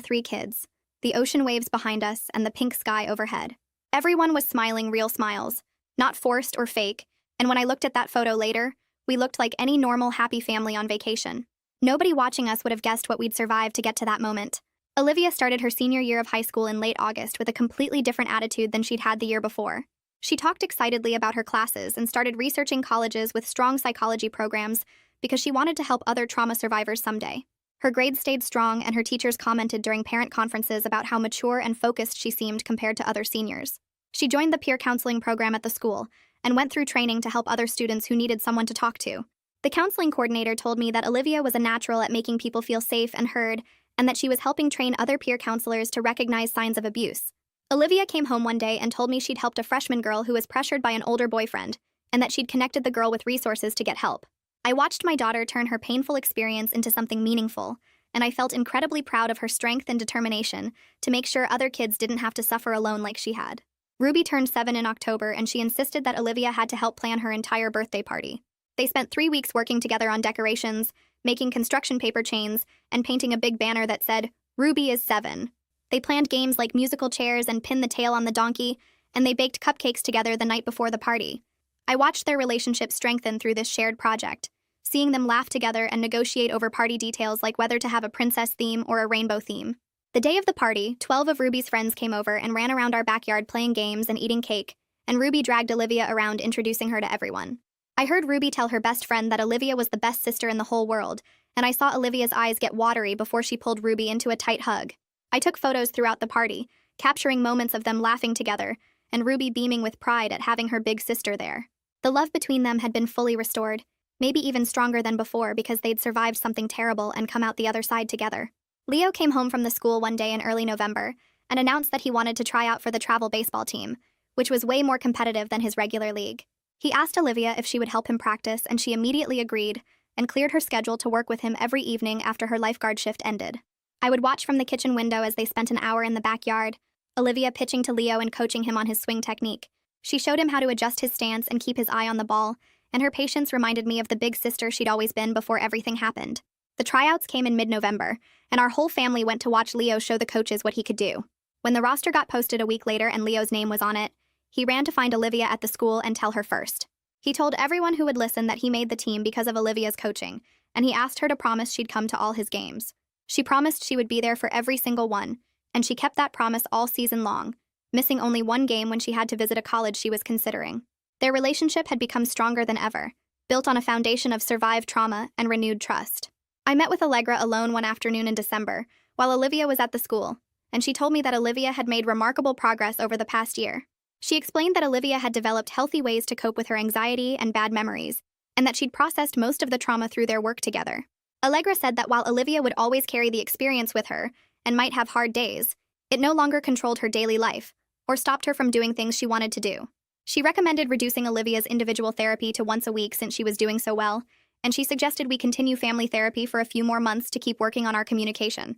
3 kids, the ocean waves behind us and the pink sky overhead. Everyone was smiling real smiles, not forced or fake, and when I looked at that photo later, we looked like any normal, happy family on vacation. Nobody watching us would have guessed what we'd survived to get to that moment. Olivia started her senior year of high school in late August with a completely different attitude than she'd had the year before. She talked excitedly about her classes and started researching colleges with strong psychology programs because she wanted to help other trauma survivors someday. Her grades stayed strong, and her teachers commented during parent conferences about how mature and focused she seemed compared to other seniors. She joined the peer counseling program at the school and went through training to help other students who needed someone to talk to. The counseling coordinator told me that Olivia was a natural at making people feel safe and heard, and that she was helping train other peer counselors to recognize signs of abuse. Olivia came home one day and told me she'd helped a freshman girl who was pressured by an older boyfriend, and that she'd connected the girl with resources to get help. I watched my daughter turn her painful experience into something meaningful, and I felt incredibly proud of her strength and determination to make sure other kids didn't have to suffer alone like she had. Ruby turned 7 in October, and she insisted that Olivia had to help plan her entire birthday party. They spent 3 weeks working together on decorations, making construction paper chains, and painting a big banner that said, "Ruby is 7." They planned games like musical chairs and pin the tail on the donkey, and they baked cupcakes together the night before the party. I watched their relationship strengthen through this shared project, seeing them laugh together and negotiate over party details like whether to have a princess theme or a rainbow theme. The day of the party, 12 of Ruby's friends came over and ran around our backyard playing games and eating cake, and Ruby dragged Olivia around introducing her to everyone. I heard Ruby tell her best friend that Olivia was the best sister in the whole world, and I saw Olivia's eyes get watery before she pulled Ruby into a tight hug. I took photos throughout the party, capturing moments of them laughing together, and Ruby beaming with pride at having her big sister there. The love between them had been fully restored, maybe even stronger than before because they'd survived something terrible and come out the other side together. Leo came home from the school one day in early November and announced that he wanted to try out for the travel baseball team, which was way more competitive than his regular league. He asked Olivia if she would help him practice, and she immediately agreed and cleared her schedule to work with him every evening after her lifeguard shift ended. I would watch from the kitchen window as they spent an hour in the backyard, Olivia pitching to Leo and coaching him on his swing technique. She showed him how to adjust his stance and keep his eye on the ball, and her patience reminded me of the big sister she'd always been before everything happened. The tryouts came in mid-November, and our whole family went to watch Leo show the coaches what he could do. When the roster got posted a week later and Leo's name was on it, he ran to find Olivia at the school and tell her first. He told everyone who would listen that he made the team because of Olivia's coaching, and he asked her to promise she'd come to all his games. She promised she would be there for every single one, and she kept that promise all season long, missing only one game when she had to visit a college she was considering. Their relationship had become stronger than ever, built on a foundation of survived trauma and renewed trust. I met with Allegra alone one afternoon in December, while Olivia was at the school, and she told me that Olivia had made remarkable progress over the past year. She explained that Olivia had developed healthy ways to cope with her anxiety and bad memories, and that she'd processed most of the trauma through their work together. Allegra said that while Olivia would always carry the experience with her, and might have hard days, it no longer controlled her daily life, or stopped her from doing things she wanted to do. She recommended reducing Olivia's individual therapy to once a week since she was doing so well, and she suggested we continue family therapy for a few more months to keep working on our communication.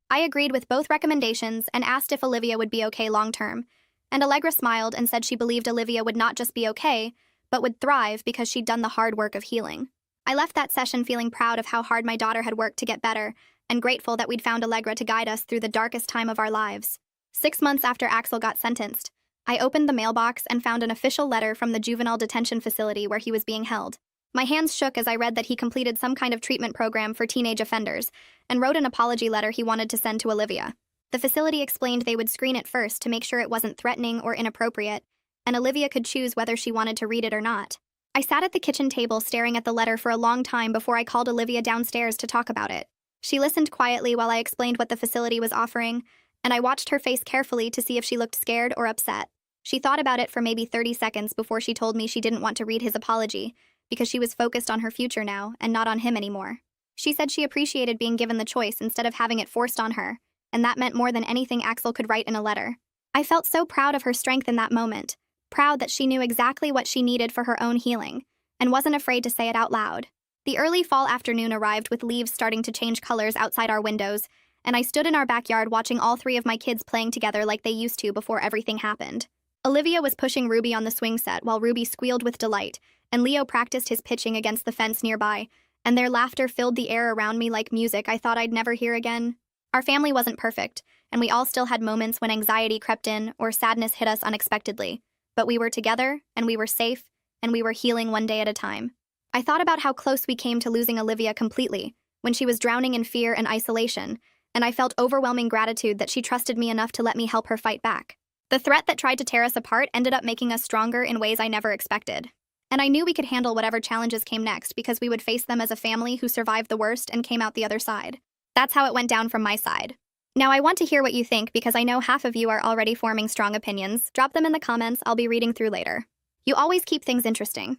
I agreed with both recommendations and asked if Olivia would be okay long-term, and Allegra smiled and said she believed Olivia would not just be okay, but would thrive because she'd done the hard work of healing. I left that session feeling proud of how hard my daughter had worked to get better, and grateful that we'd found Allegra to guide us through the darkest time of our lives. 6 months after Axel got sentenced, I opened the mailbox and found an official letter from the juvenile detention facility where he was being held. My hands shook as I read that he completed some kind of treatment program for teenage offenders, and wrote an apology letter he wanted to send to Olivia. The facility explained they would screen it first to make sure it wasn't threatening or inappropriate, and Olivia could choose whether she wanted to read it or not. I sat at the kitchen table staring at the letter for a long time before I called Olivia downstairs to talk about it. She listened quietly while I explained what the facility was offering, and I watched her face carefully to see if she looked scared or upset. She thought about it for maybe 30 seconds before she told me she didn't want to read his apology, because she was focused on her future now and not on him anymore. She said she appreciated being given the choice instead of having it forced on her, and that meant more than anything Axel could write in a letter. I felt so proud of her strength in that moment, proud that she knew exactly what she needed for her own healing, and wasn't afraid to say it out loud. The early fall afternoon arrived with leaves starting to change colors outside our windows, and I stood in our backyard watching all 3 of my kids playing together like they used to before everything happened. Olivia was pushing Ruby on the swing set while Ruby squealed with delight, and Leo practiced his pitching against the fence nearby, and their laughter filled the air around me like music I thought I'd never hear again. Our family wasn't perfect, and we all still had moments when anxiety crept in or sadness hit us unexpectedly, but we were together, and we were safe, and we were healing one day at a time. I thought about how close we came to losing Olivia completely, when she was drowning in fear and isolation, and I felt overwhelming gratitude that she trusted me enough to let me help her fight back. The threat that tried to tear us apart ended up making us stronger in ways I never expected. And I knew we could handle whatever challenges came next because we would face them as a family who survived the worst and came out the other side. That's how it went down from my side. Now I want to hear what you think because I know half of you are already forming strong opinions. Drop them in the comments, I'll be reading through later. You always keep things interesting.